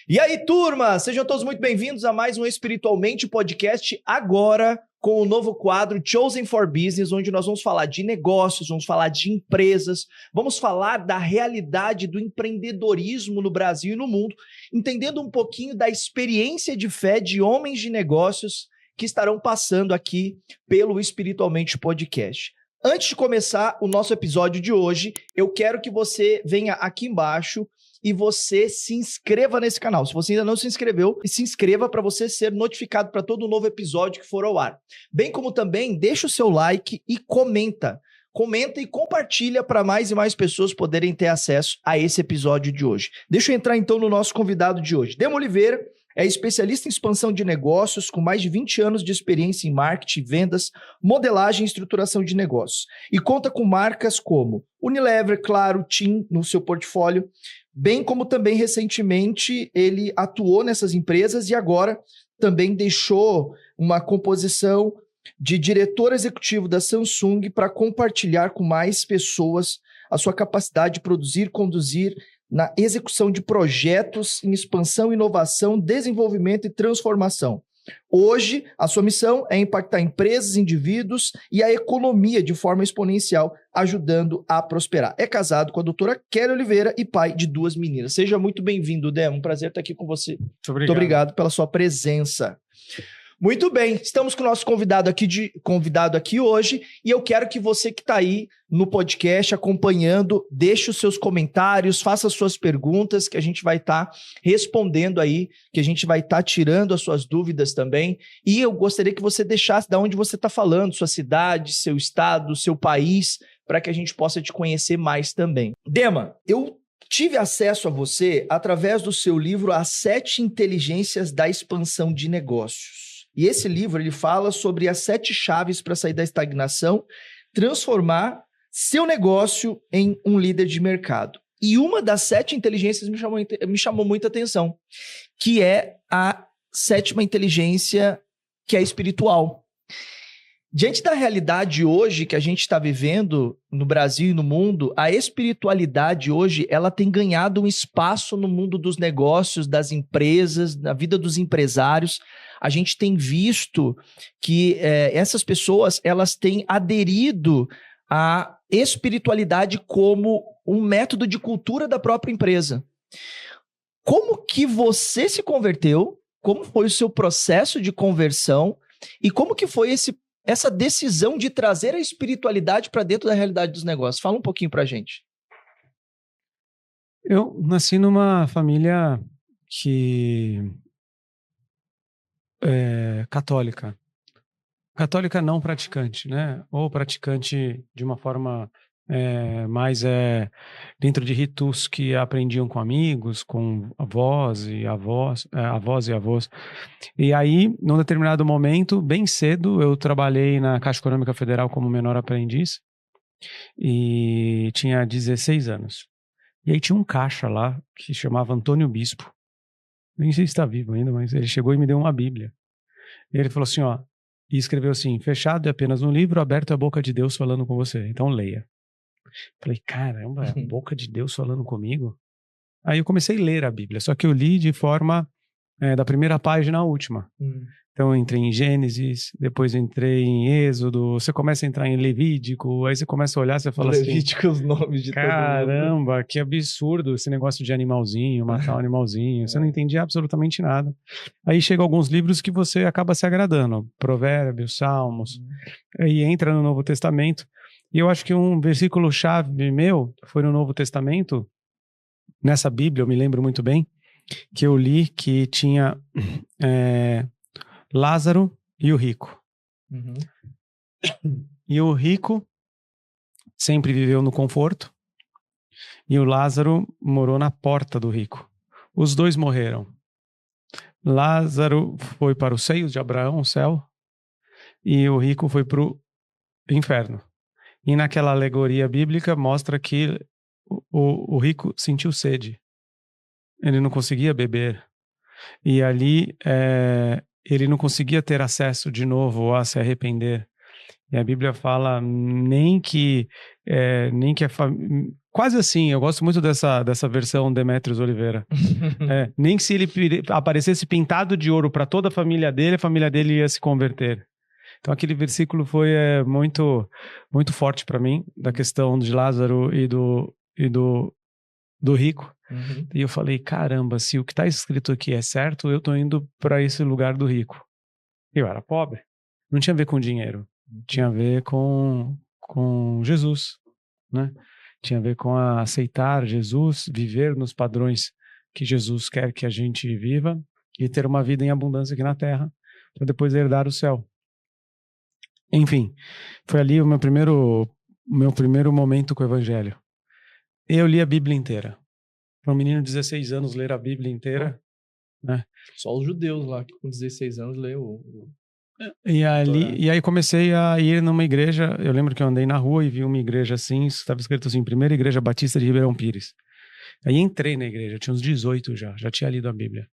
E aí, turma, sejam todos muito bem-vindos a mais um Espiritualmente Podcast, agora com o novo quadro Chosen for Business, onde nós vamos falar de negócios, vamos falar de empresas, vamos falar da realidade do empreendedorismo no Brasil e no mundo, entendendo um pouquinho da experiência de fé de homens de negócios que estarão passando aqui pelo Espiritualmente Podcast. Antes de começar o nosso episódio de hoje, eu quero que você venha aqui embaixo e você se inscreva nesse canal. Se você ainda não se inscreveu, se inscreva para você ser notificado para todo novo episódio que for ao ar. Bem como também deixa o seu like e comenta. Comenta e compartilha para mais e mais pessoas poderem ter acesso a esse episódio de hoje. Deixa eu entrar então no nosso convidado de hoje. Demo Oliveira é especialista em expansão de negócios, com mais de 20 anos de experiência em marketing, vendas, modelagem e estruturação de negócios. E conta com marcas como Unilever, Claro, TIM no seu portfólio, bem como também recentemente ele atuou nessas empresas e agora também deixou uma composição de diretor executivo da Samsung para compartilhar com mais pessoas a sua capacidade de produzir, conduzir na execução de projetos em expansão, inovação, desenvolvimento e transformação. Hoje, a sua missão é impactar empresas, indivíduos e a economia de forma exponencial, ajudando a prosperar. É casado com a doutora Kelly Oliveira e pai de 2 meninas. Seja muito bem-vindo, Demo. Um prazer estar aqui com você. Muito obrigado pela sua presença. Muito bem, estamos com o nosso convidado aqui hoje e eu quero que você que está aí no podcast acompanhando, deixe os seus comentários, faça as suas perguntas que a gente vai estar respondendo aí, que a gente vai estar tirando as suas dúvidas também. E eu gostaria que você deixasse de onde você está falando, sua cidade, seu estado, seu país, para que a gente possa te conhecer mais também. Dema, eu tive acesso a você através do seu livro As 7 Inteligências da Expansão de Negócios. E esse livro, ele fala sobre as 7 chaves para sair da estagnação, transformar seu negócio em um líder de mercado. E uma das 7 inteligências me chamou muita atenção, que é a 7ª inteligência, que é espiritual. Diante da realidade hoje que a gente está vivendo no Brasil e no mundo, a espiritualidade hoje ela tem ganhado um espaço no mundo dos negócios, das empresas, na vida dos empresários. A gente tem visto que essas pessoas elas têm aderido à espiritualidade como um método de cultura da própria empresa. Como que você se converteu? Como foi o seu processo de conversão? E como que foi essa decisão de trazer a espiritualidade para dentro da realidade dos negócios? Fala um pouquinho para a gente. Eu nasci numa família católica. Católica não praticante, né? Ou praticante de uma forma mais dentro de ritos que aprendiam com amigos, com avós e avós. E aí, num determinado momento, bem cedo, eu trabalhei na Caixa Econômica Federal como menor aprendiz e tinha 16 anos. E aí tinha um caixa lá que chamava Antônio Bispo. Nem sei se está vivo ainda, mas ele chegou e me deu uma Bíblia. E ele falou assim, e escreveu assim: fechado é apenas um livro, aberto é a boca de Deus falando com você, então leia. Falei, caramba, é a boca de Deus falando comigo? Aí eu comecei a ler a Bíblia, só que eu li de forma da primeira página à última. Então eu entrei em Gênesis, depois eu entrei em Êxodo, você começa a entrar em Levítico, aí você começa a olhar, você fala Levítico, os nomes de caramba, que absurdo esse negócio de animalzinho, matar um animalzinho, você não entendia absolutamente nada. Aí chegam alguns livros que você acaba se agradando, Provérbios, Salmos, aí entra no Novo Testamento, e eu acho que um versículo-chave meu foi no Novo Testamento, nessa Bíblia, eu me lembro muito bem, que eu li que tinha Lázaro e o rico. E o rico sempre viveu no conforto e o Lázaro morou na porta do rico. Os dois morreram. Lázaro foi para os seios de Abraão, o céu, e o rico foi para o inferno. E naquela alegoria bíblica mostra que o rico sentiu sede. Ele não conseguia beber. E ali ele não conseguia ter acesso de novo a se arrepender. E a Bíblia fala nem que a família... Quase assim, eu gosto muito dessa versão Demetrios Oliveira. Nem que se ele aparecesse pintado de ouro para toda a família dele ia se converter. Então aquele versículo foi muito, muito forte para mim, da questão de Lázaro e do rico. Uhum. E eu falei, caramba, se o que está escrito aqui é certo, eu estou indo para esse lugar do rico. Eu era pobre. Não tinha a ver com dinheiro. Tinha a ver com Jesus, né? Tinha a ver com aceitar Jesus, viver nos padrões que Jesus quer que a gente viva e ter uma vida em abundância aqui na terra, para depois herdar o céu. Enfim, foi ali o meu primeiro momento com o Evangelho. Eu li a Bíblia inteira. Para um menino de 16 anos ler a Bíblia inteira, né? Só os judeus lá que com 16 anos leu E aí comecei a ir numa igreja. Eu lembro que eu andei na rua e vi uma igreja assim, estava escrito assim, Primeira Igreja Batista de Ribeirão Pires. Aí entrei na igreja, eu tinha uns 18 já tinha lido a Bíblia.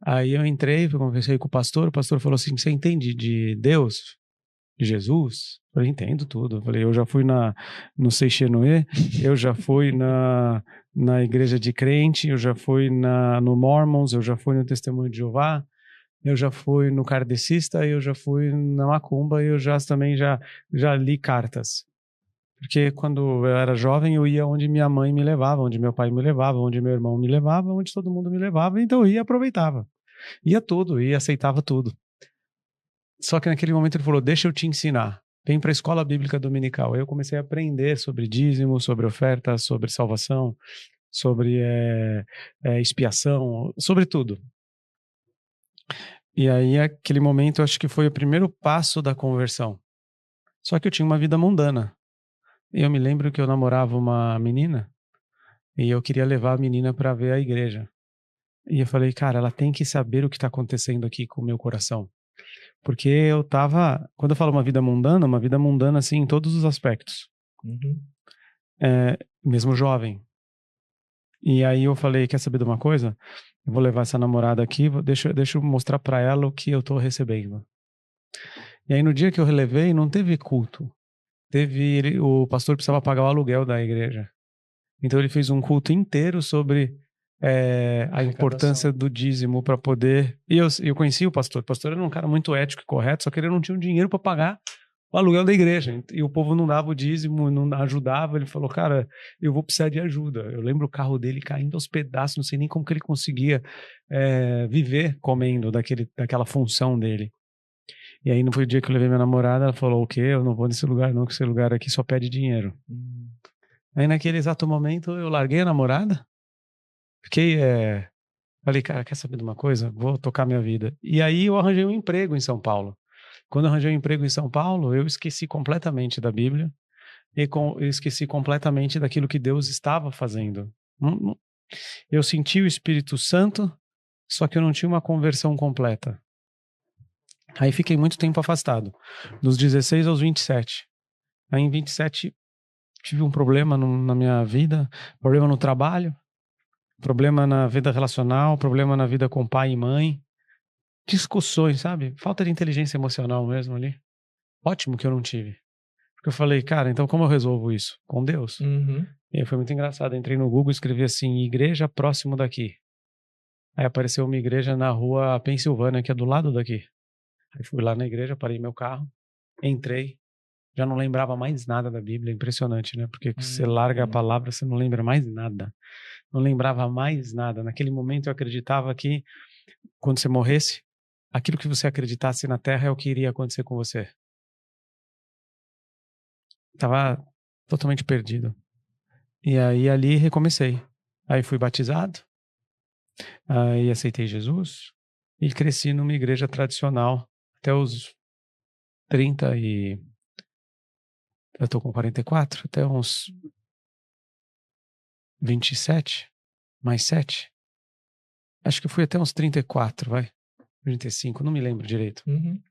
Aí eu entrei, conversei com o pastor falou assim, você entende de Deus? De Jesus? Eu falei, entendo tudo. Eu falei, eu já fui no Seixenoê, eu já fui na igreja de crente, eu já fui no Mormons, eu já fui no Testemunho de Jeová, eu já fui no Kardecista, eu já fui na Macumba, eu também já li cartas. Porque quando eu era jovem, eu ia onde minha mãe me levava, onde meu pai me levava, onde meu irmão me levava, onde todo mundo me levava, então eu ia e aproveitava. Ia tudo, ia aceitava tudo. Só que naquele momento ele falou, deixa eu te ensinar. Vem para a escola bíblica dominical. Aí eu comecei a aprender sobre dízimo, sobre oferta, sobre salvação, sobre expiação, sobre tudo. E aí, aquele momento, acho que foi o primeiro passo da conversão. Só que eu tinha uma vida mundana. E eu me lembro que eu namorava uma menina e eu queria levar a menina para ver a igreja. E eu falei, cara, ela tem que saber o que está acontecendo aqui com o meu coração. Porque quando eu falo uma vida mundana assim, em todos os aspectos. Uhum. Mesmo jovem. E aí eu falei, quer saber de uma coisa? Eu vou levar essa namorada aqui, deixa eu mostrar para ela o que eu tô recebendo. E aí no dia que eu relevei, não teve culto. O pastor precisava pagar o aluguel da igreja. Então ele fez um culto inteiro sobre a importância do dízimo para poder... E eu conheci o pastor. O pastor era um cara muito ético e correto, só que ele não tinha um dinheiro para pagar o aluguel da igreja. E o povo não dava o dízimo, não ajudava. Ele falou, cara, eu vou precisar de ajuda. Eu lembro o carro dele caindo aos pedaços, não sei nem como que ele conseguia viver comendo daquela função dele. E aí, não foi o dia que eu levei minha namorada, ela falou, o quê? Eu não vou nesse lugar não, que esse lugar aqui só pede dinheiro. Aí, naquele exato momento, eu larguei a namorada, falei, cara, quer saber de uma coisa? Vou tocar minha vida. E aí, eu arranjei um emprego em São Paulo. Quando eu arranjei um emprego em São Paulo, eu esqueci completamente da Bíblia e eu esqueci completamente daquilo que Deus estava fazendo. Eu senti o Espírito Santo, só que eu não tinha uma conversão completa. Aí fiquei muito tempo afastado, dos 16 aos 27. Aí em 27 tive um problema na minha vida, problema no trabalho, problema na vida relacional, problema na vida com pai e mãe, discussões, sabe? Falta de inteligência emocional mesmo ali. Ótimo que eu não tive. Porque eu falei, cara, então como eu resolvo isso? Com Deus. Uhum. E aí foi muito engraçado, entrei no Google e escrevi assim, igreja próximo daqui. Aí apareceu uma igreja na rua Pensilvânia, que é do lado daqui. Aí fui lá na igreja, parei meu carro, entrei, já não lembrava mais nada da Bíblia, impressionante, né? Porque você larga a palavra, você não lembra mais nada. Não lembrava mais nada. Naquele momento eu acreditava que quando você morresse, aquilo que você acreditasse na terra é o que iria acontecer com você. Tava totalmente perdido. E aí ali recomecei. Aí fui batizado, aí aceitei Jesus e cresci numa igreja tradicional até os 30 e... Eu tô com 44, até uns 27, mais 7. Acho que fui até uns 34, 35, não me lembro direito. Uhum.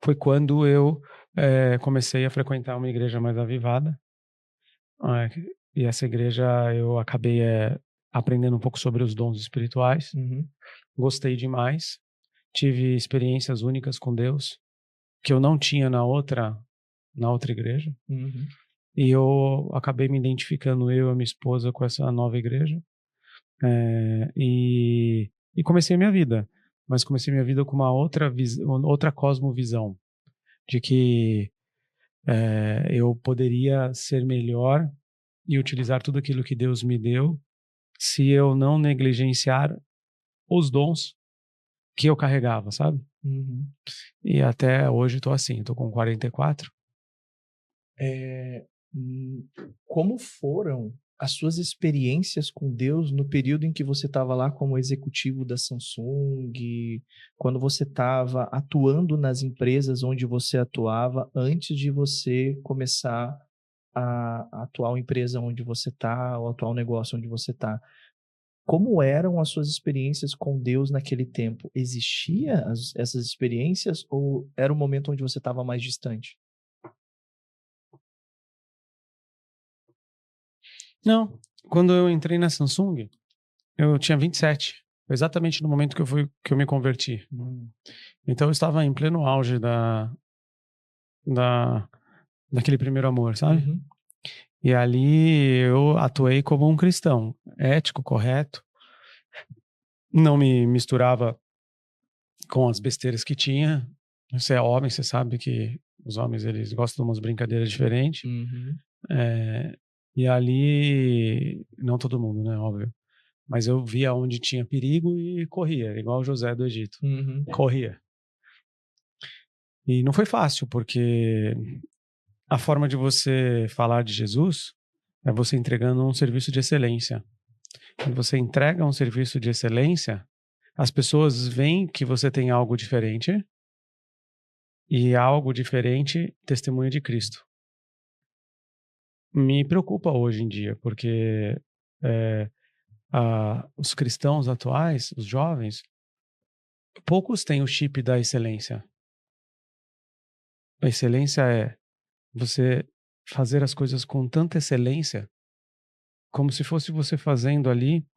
Foi quando eu comecei a frequentar uma igreja mais avivada. E essa igreja eu acabei aprendendo um pouco sobre os dons espirituais. Uhum. Gostei demais. Tive experiências únicas com Deus que eu não tinha na outra na outra igreja. Uhum. E eu acabei me identificando, eu e a minha esposa, com essa nova igreja. E comecei a minha vida. Mas comecei a minha vida com uma outra cosmovisão. De que eu poderia ser melhor e utilizar tudo aquilo que Deus me deu se eu não negligenciar os dons que eu carregava, sabe? Uhum. E até hoje estou assim, estou com 44. Como foram as suas experiências com Deus no período em que você estava lá como executivo da Samsung, quando você estava atuando nas empresas onde você atuava, antes de você começar a atual empresa onde você está, o atual negócio onde você está? Como eram as suas experiências com Deus naquele tempo? Existia essas experiências ou era o momento onde você estava mais distante? Não, quando eu entrei na Samsung, eu tinha 27. Foi exatamente no momento que eu me converti. Então eu estava em pleno auge daquele primeiro amor, sabe? Uhum. E ali eu atuei como um cristão, ético, correto. Não me misturava com as besteiras que tinha. Você é homem, você sabe que os homens eles gostam de umas brincadeiras diferentes. Uhum. E ali, não todo mundo, né, óbvio. Mas eu via onde tinha perigo e corria, igual o José do Egito. Uhum. Corria. E não foi fácil, porque a forma de você falar de Jesus é você entregando um serviço de excelência. Quando você entrega um serviço de excelência, as pessoas veem que você tem algo diferente e algo diferente testemunha de Cristo. Me preocupa hoje em dia, porque os cristãos atuais, os jovens, poucos têm o chip da excelência. A excelência é você fazer as coisas com tanta excelência, como se fosse você fazendo ali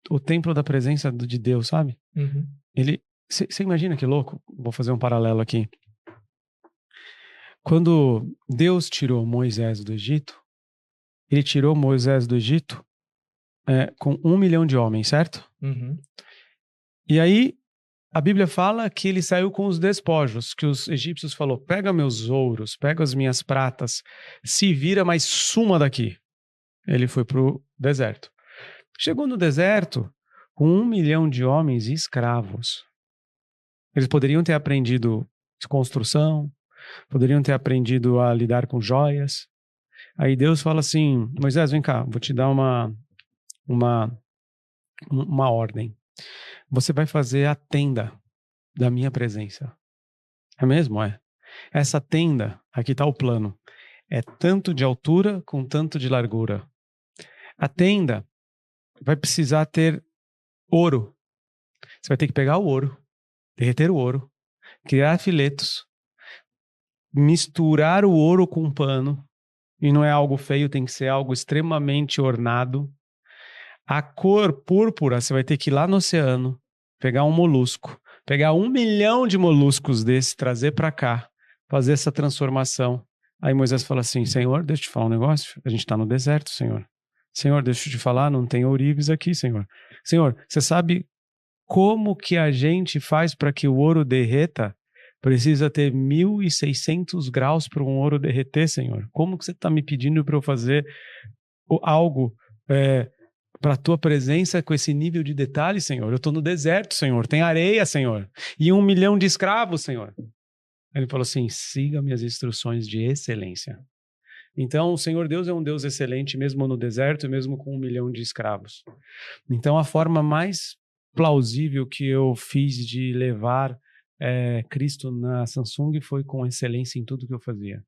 o templo da presença de Deus, sabe? Uhum. Você imagina que louco? Vou fazer um paralelo aqui. Quando Deus tirou Moisés do Egito, ele tirou Moisés do Egito com 1 milhão de homens, certo? Uhum. E aí a Bíblia fala que ele saiu com os despojos, que os egípcios falou: pega meus ouros, pega as minhas pratas, se vira, mas suma daqui. Ele foi pro deserto. Chegou no deserto com 1 milhão de homens e escravos. Eles poderiam ter aprendido construção, poderiam ter aprendido a lidar com joias. Aí Deus fala assim: Moisés, vem cá, vou te dar uma ordem. Você vai fazer a tenda da minha presença. É mesmo? É. Essa tenda, aqui está o plano, é tanto de altura com tanto de largura. A tenda vai precisar ter ouro. Você vai ter que pegar o ouro, derreter o ouro, criar filetos, misturar o ouro com um pano, e não é algo feio, tem que ser algo extremamente ornado. A cor púrpura, você vai ter que ir lá no oceano, pegar um molusco, pegar 1 milhão de moluscos desse, trazer para cá, fazer essa transformação. Aí Moisés fala assim: Senhor, deixa eu te falar um negócio, a gente está no deserto, Senhor. Senhor, deixa eu te falar, não tem ourives aqui, Senhor. Senhor, você sabe como que a gente faz para que o ouro derreta? Precisa ter 1.600 graus para um ouro derreter, Senhor. Como que você está me pedindo para eu fazer algo para a tua presença com esse nível de detalhe, Senhor? Eu estou no deserto, Senhor. Tem areia, Senhor. E 1 milhão de escravos, Senhor. Ele falou assim: siga minhas instruções de excelência. Então, o Senhor Deus é um Deus excelente, mesmo no deserto e mesmo com 1 milhão de escravos. Então, a forma mais plausível que eu fiz de levar Cristo na Samsung foi com excelência em tudo que eu fazia.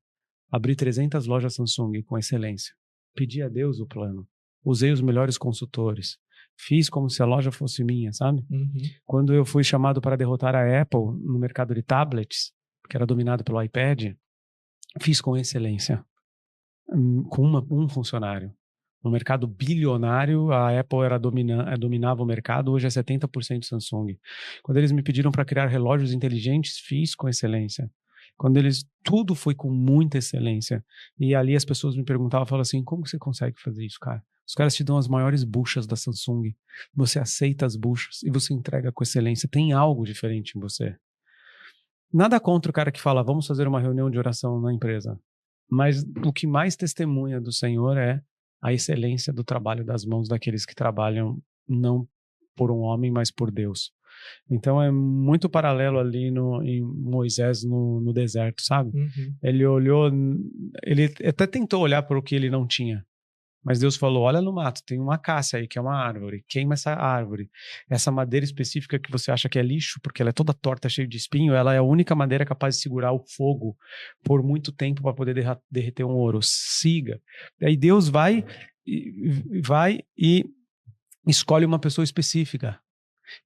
Abri 300 lojas Samsung com excelência. Pedi a Deus o plano. Usei os melhores consultores. Fiz como se a loja fosse minha, sabe? Uhum. Quando eu fui chamado para derrotar a Apple no mercado de tablets, que era dominado pelo iPad, fiz com excelência. Com um funcionário. No mercado bilionário, a Apple dominava o mercado, hoje é 70% Samsung. Quando eles me pediram para criar relógios inteligentes, fiz com excelência. tudo foi com muita excelência. E ali as pessoas me perguntavam, falavam assim, como você consegue fazer isso, cara? Os caras te dão as maiores buchas da Samsung, você aceita as buchas e você entrega com excelência. Tem algo diferente em você. Nada contra o cara que fala, vamos fazer uma reunião de oração na empresa. Mas o que mais testemunha do Senhor é a excelência do trabalho das mãos daqueles que trabalham não por um homem, mas por Deus. Então é muito paralelo ali em Moisés no deserto, sabe? Uhum. Ele olhou, ele até tentou olhar para o que ele não tinha. Mas Deus falou, olha no mato, tem uma acácia aí, que é uma árvore. Queima essa árvore. Essa madeira específica que você acha que é lixo, porque ela é toda torta, cheia de espinho, ela é a única madeira capaz de segurar o fogo por muito tempo para poder derreter um ouro. Siga. Aí Deus vai e escolhe uma pessoa específica.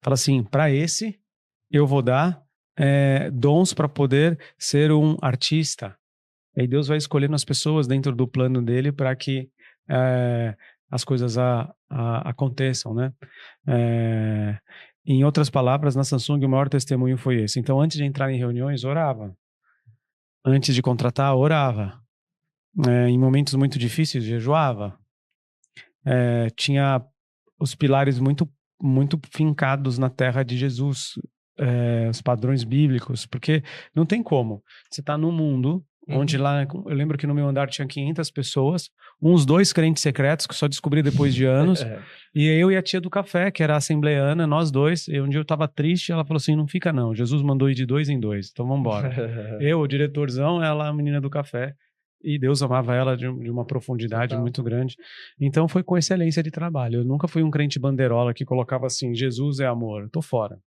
Fala assim, para esse eu vou dar dons para poder ser um artista. Aí Deus vai escolhendo as pessoas dentro do plano dele para que as coisas aconteçam, né? Em outras palavras, na Samsung o maior testemunho foi esse. Então, antes de entrar em reuniões, orava. Antes de contratar, orava. Em momentos muito difíceis, jejuava. Tinha os pilares muito, muito fincados na terra de Jesus, os padrões bíblicos, porque não tem como. Você está num mundo onde lá, eu lembro que no meu andar tinha 500 pessoas, uns 2 crentes secretos, que só descobri depois de anos, e eu e a tia do café, que era assembleana, nós dois, e um dia eu tava triste, ela falou assim, não fica não, Jesus mandou ir de 2 em 2, então vamos embora. Eu, o diretorzão, ela a menina do café, e Deus amava ela de uma profundidade muito grande. Então foi com excelência de trabalho. Eu nunca fui um crente banderola que colocava assim, Jesus é amor, eu tô fora.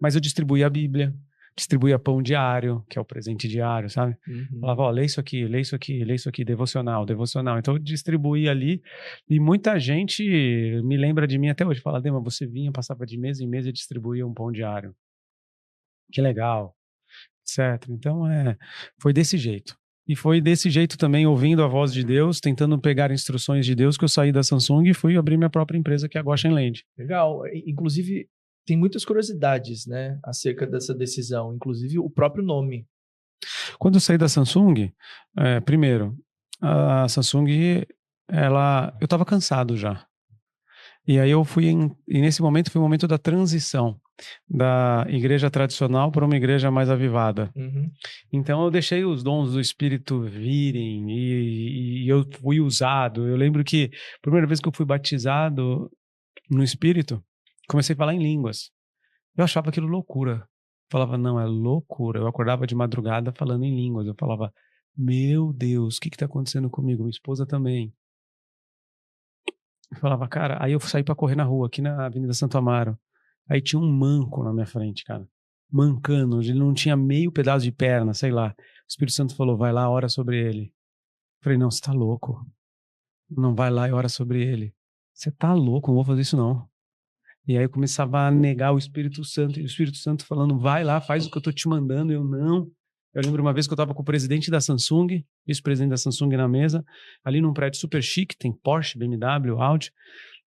Mas eu distribuía a Bíblia, distribuía pão diário, que é o presente diário, sabe? Falava, ó, lê isso aqui, lê isso aqui, lê isso aqui, devocional. Então eu distribuía ali, e muita gente me lembra de mim até hoje, fala, Dema, você vinha, passava de mesa em mesa e distribuía um pão diário. Que legal, etc. Então foi desse jeito. E foi desse jeito também, ouvindo a voz de Deus, tentando pegar instruções de Deus, que eu saí da Samsung e fui abrir minha própria empresa, que é a Goshen Land. Legal. Inclusive, tem muitas curiosidades, né, acerca dessa decisão, inclusive o próprio nome. Quando eu saí da Samsung, primeiro, a Samsung, eu estava cansado já. E aí e nesse momento foi o momento da transição da igreja tradicional para uma igreja mais avivada. Então eu deixei os dons do Espírito virem e eu fui usado. Eu lembro que a primeira vez que eu fui batizado no Espírito, comecei a falar em línguas. Eu achava aquilo loucura. Falava, não, é loucura. Eu acordava de madrugada falando em línguas. Eu falava, meu Deus, o que está acontecendo comigo? Minha esposa também. Eu falava, cara, aí eu saí pra correr na rua, aqui na Avenida Santo Amaro. Aí tinha um manco na minha frente, cara. Mancando, ele não tinha meio pedaço de perna, sei lá. O Espírito Santo falou, vai lá, ora sobre ele. Eu falei, não, você tá louco. Não vai lá e ora sobre ele. Você tá louco, não vou fazer isso não. E aí eu começava a negar o Espírito Santo, e o Espírito Santo falando, vai lá, faz o que eu tô te mandando. Eu não. Eu lembro uma vez que eu estava com o presidente da Samsung, vice-presidente da Samsung na mesa, ali num prédio super chique, tem Porsche, BMW, Audi,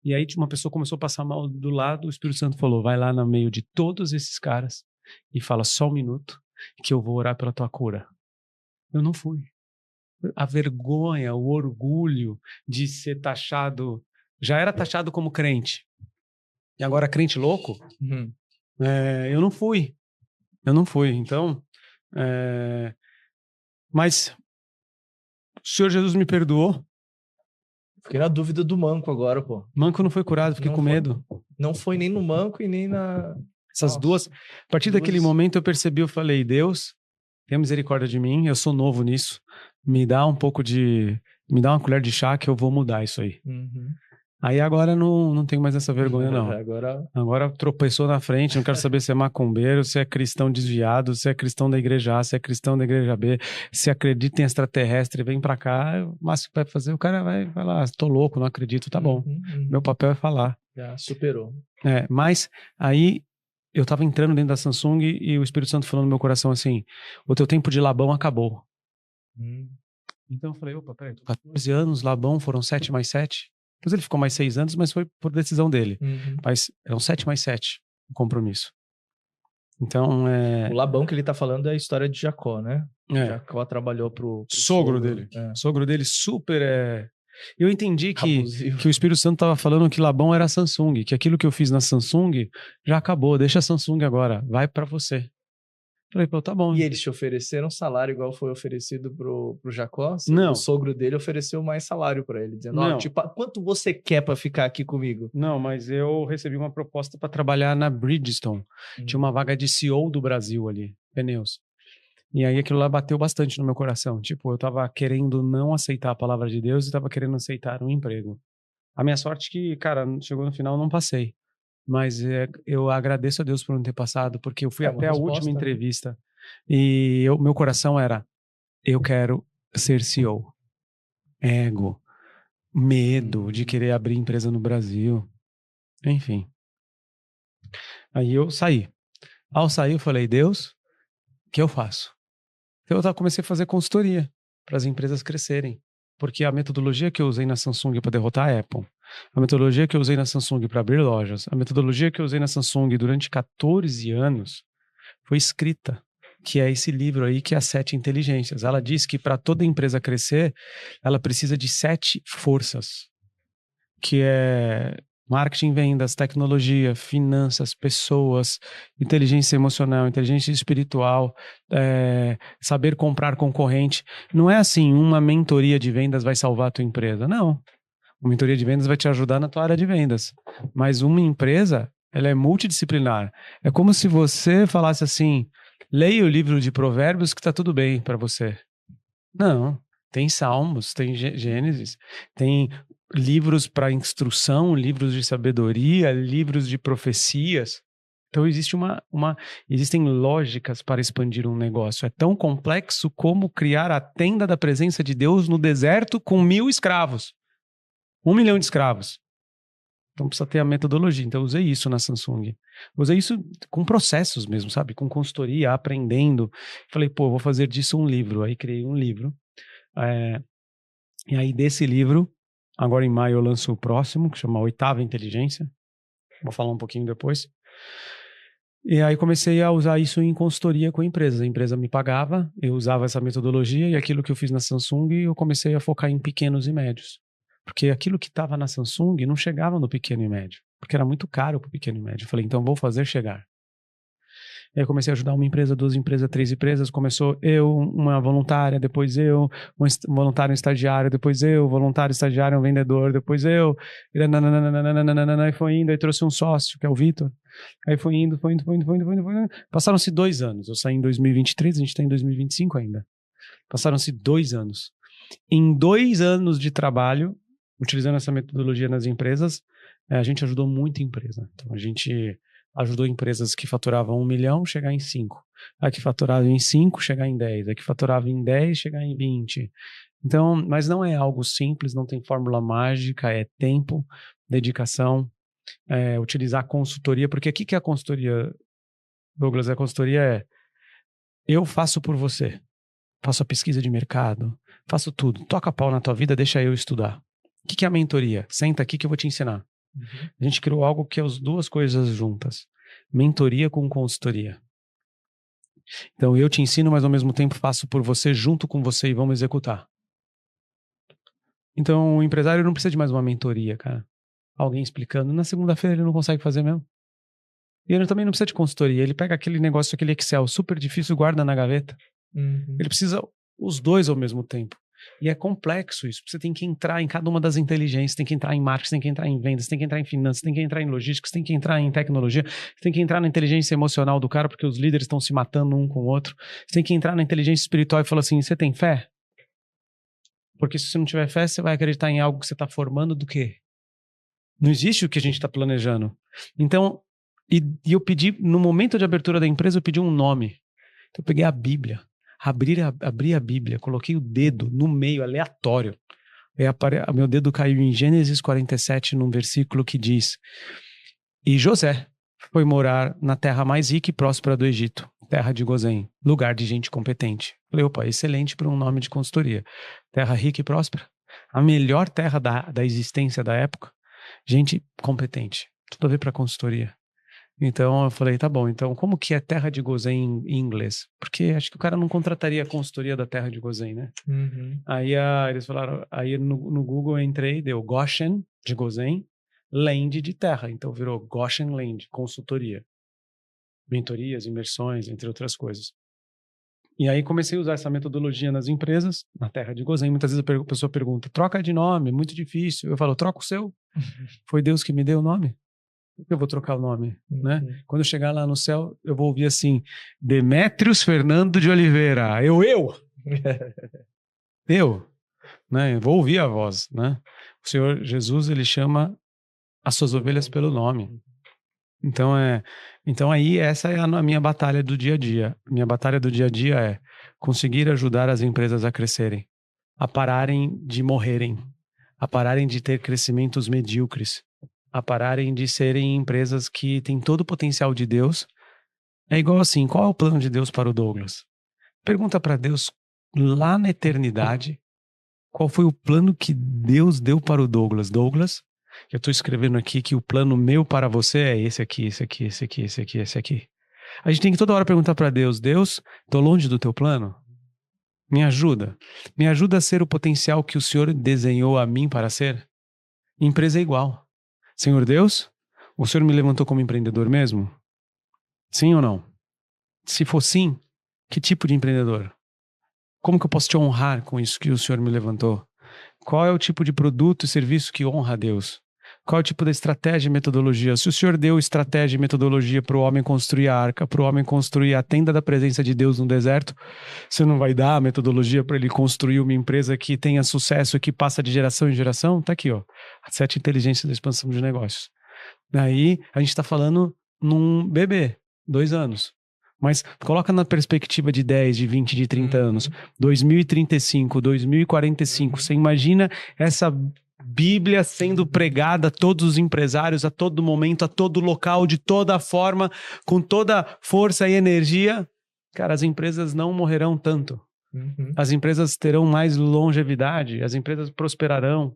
e aí uma pessoa começou a passar mal do lado, o Espírito Santo falou, vai lá no meio de todos esses caras e fala só um minuto que eu vou orar pela tua cura. Eu não fui. A vergonha, o orgulho de ser taxado, já era taxado como crente, e agora crente louco, eu não fui. Então, mas o Senhor Jesus me perdoou. Fiquei na dúvida do manco agora, pô. Manco não foi curado, fiquei com medo. Não foi nem no manco e nem na... Essas duas... A partir daquele momento eu percebi, eu falei, Deus, tenha misericórdia de mim, eu sou novo nisso. Me dá uma colher de chá que eu vou mudar isso aí. Aí agora não tenho mais essa vergonha, não. Agora tropeçou na frente, não quero saber se é macumbeiro, se é cristão desviado, se é cristão da igreja A, se é cristão da igreja B, se acredita em extraterrestre, vem pra cá, o máximo que vai fazer, o cara vai lá, tô louco, não acredito, tá bom. Meu papel é falar. Já superou. Mas aí eu tava entrando dentro da Samsung e o Espírito Santo falando no meu coração assim, o teu tempo de Labão acabou. Então eu falei, opa, peraí, 14 anos, Labão foram 7 mais 7. Depois ele ficou mais 6 anos, mas foi por decisão dele. Mas eram 7 mais 7 o compromisso. Então, O Labão que ele tá falando é a história de Jacó, né? Jacó trabalhou pro sogro dele. Sogro dele super Eu entendi que o Espírito Santo estava falando que Labão era a Samsung, que aquilo que eu fiz na Samsung já acabou, deixa a Samsung agora, vai para você. Falei, pô, tá bom. E eles te ofereceram salário igual foi oferecido pro Jacó? Não. O sogro dele ofereceu mais salário para ele, dizendo, não. Tipo, quanto você quer para ficar aqui comigo? Não, mas eu recebi uma proposta para trabalhar na Bridgestone. Tinha uma vaga de CEO do Brasil ali, pneus. E aí aquilo lá bateu bastante no meu coração. Tipo, eu tava querendo não aceitar a palavra de Deus e tava querendo aceitar um emprego. A minha sorte é que, cara, chegou no final, não passei. Mas eu agradeço a Deus por não ter passado, porque eu fui até a última entrevista e meu coração era, eu quero ser CEO. Ego, medo de querer abrir empresa no Brasil. Enfim. Aí eu saí. Ao sair, eu falei, Deus, o que eu faço? Então eu comecei a fazer consultoria para as empresas crescerem. Porque a metodologia que eu usei na Samsung para derrotar a Apple, a metodologia que eu usei na Samsung para abrir lojas, a metodologia que eu usei na Samsung durante 14 anos foi escrita, que é esse livro aí, que é As 7 Inteligências. Ela diz que para toda empresa crescer, ela precisa de 7 forças, que é marketing, vendas, tecnologia, finanças, pessoas, inteligência emocional, inteligência espiritual, saber comprar concorrente. Não é assim, uma mentoria de vendas vai salvar a tua empresa. Não. Uma mentoria de vendas vai te ajudar na tua área de vendas. Mas uma empresa, ela é multidisciplinar. É como se você falasse assim, leia o livro de Provérbios que está tudo bem para você. Não. Tem Salmos, tem Gênesis, tem livros para instrução, livros de sabedoria, livros de profecias. Então existem lógicas para expandir um negócio. É tão complexo como criar a tenda da presença de Deus no deserto com 1.000 escravos. 1 milhão de escravos. Então precisa ter a metodologia. Então eu usei isso na Samsung. Usei isso com processos mesmo, sabe? Com consultoria, aprendendo. Falei, pô, vou fazer disso um livro. Aí criei um livro. E aí desse livro, agora em maio eu lanço o próximo, que chama Oitava Inteligência. Vou falar um pouquinho depois. E aí comecei a usar isso em consultoria com empresas. A empresa me pagava, eu usava essa metodologia e aquilo que eu fiz na Samsung, eu comecei a focar em pequenos e médios. Porque aquilo que estava na Samsung não chegava no pequeno e médio, porque era muito caro para o pequeno e médio. Eu falei, então vou fazer chegar. Aí eu comecei a ajudar uma empresa, 2 empresas, 3 empresas. Começou eu, uma voluntária, depois eu, um voluntário, um estagiário, depois eu, voluntário, estagiário, um vendedor, depois eu. E foi indo, aí trouxe um sócio, que é o Vitor. Aí foi indo. Passaram-se 2 anos. Eu saí em 2023, a gente está em 2025 ainda. Passaram-se 2 anos. Em 2 anos de trabalho, utilizando essa metodologia nas empresas, a gente ajudou muita empresa. Então a gente ajudou empresas que faturavam 1 milhão chegar em 5. A que faturava em 5 chegar em 10. A que faturava em 10 chegar em 20. Então, mas não é algo simples, não tem fórmula mágica, é tempo, dedicação, utilizar consultoria, porque o que é a consultoria, Douglas? A consultoria eu faço por você. Faço a pesquisa de mercado, faço tudo. Toca pau na tua vida, deixa eu estudar. O que é a mentoria? Senta aqui que eu vou te ensinar. A gente criou algo que é as 2 coisas juntas. Mentoria com consultoria. Então eu te ensino, mas ao mesmo tempo faço por você, junto com você, e vamos executar. Então o empresário não precisa de mais uma mentoria, cara. Alguém explicando. Na segunda-feira ele não consegue fazer mesmo. E ele também não precisa de consultoria. Ele pega aquele negócio, aquele Excel super difícil e guarda na gaveta. Ele precisa os 2 ao mesmo tempo. E é complexo isso. Você tem que entrar em cada uma das inteligências, tem que entrar em marketing, tem que entrar em vendas, tem que entrar em finanças, tem que entrar em logística, tem que entrar em tecnologia, tem que entrar na inteligência emocional do cara, porque os líderes estão se matando um com o outro. Você tem que entrar na inteligência espiritual e falar assim, você tem fé? Porque se você não tiver fé, você vai acreditar em algo que você está formando do quê? Não existe o que a gente está planejando. Então, e eu pedi, no momento de abertura da empresa, eu pedi um nome. Então eu peguei a Bíblia. Abri a Bíblia, coloquei o dedo no meio, aleatório. Meu dedo caiu em Gênesis 47, num versículo que diz: E José foi morar na terra mais rica e próspera do Egito, terra de Gozém, lugar de gente competente. Falei, opa, excelente para um nome de consultoria. Terra rica e próspera. A melhor terra da existência da época. Gente competente. Tudo a ver para consultoria. Então eu falei, tá bom, então como que é terra de Gozém em inglês? Porque acho que o cara não contrataria a consultoria da terra de Gozém, né? Aí eles falaram, aí no Google eu entrei, deu Goshen de Gozém, Land de terra, então virou Goshen Land, consultoria, mentorias, imersões, entre outras coisas. E aí comecei a usar essa metodologia nas empresas, na terra de Gozém. Muitas vezes a pessoa pergunta, troca de nome, muito difícil. Eu falo, troca o seu. Foi Deus que me deu o nome. Por que eu vou trocar o nome? Né? Quando eu chegar lá no céu, eu vou ouvir assim, Demétrios Fernando de Oliveira. Eu. Né? Eu vou ouvir a voz. Né? O Senhor Jesus, ele chama as suas ovelhas pelo nome. Então aí essa é a minha batalha do dia a dia. Minha batalha do dia a dia é conseguir ajudar as empresas a crescerem, a pararem de morrerem, a pararem de ter crescimentos medíocres, a pararem de serem empresas que têm todo o potencial de Deus. É igual assim, qual é o plano de Deus para o Douglas? Pergunta para Deus lá na eternidade, qual foi o plano que Deus deu para o Douglas? Douglas, eu estou escrevendo aqui que o plano meu para você é esse aqui, esse aqui, esse aqui, esse aqui, esse aqui. A gente tem que toda hora perguntar para Deus, Deus, estou longe do teu plano? Me ajuda. Me ajuda a ser o potencial que o Senhor desenhou a mim para ser? Empresa é igual. Senhor Deus, o Senhor me levantou como empreendedor mesmo? Sim ou não? Se for sim, que tipo de empreendedor? Como que eu posso te honrar com isso que o Senhor me levantou? Qual é o tipo de produto e serviço que honra a Deus? Qual é o tipo de estratégia e metodologia? Se o Senhor deu estratégia e metodologia para o homem construir a arca, para o homem construir a tenda da presença de Deus no deserto, você não vai dar a metodologia para ele construir uma empresa que tenha sucesso e que passa de geração em geração? Tá aqui, ó. As 7 inteligências da expansão de negócios. Daí a gente está falando num bebê, 2 anos. Mas coloca na perspectiva de 10, de 20, de 30 anos. 2035, 2045. Você imagina essa Bíblia sendo pregada a todos os empresários, a todo momento, a todo local, de toda forma, com toda força e energia. Cara, as empresas não morrerão tanto. As empresas terão mais longevidade, as empresas prosperarão.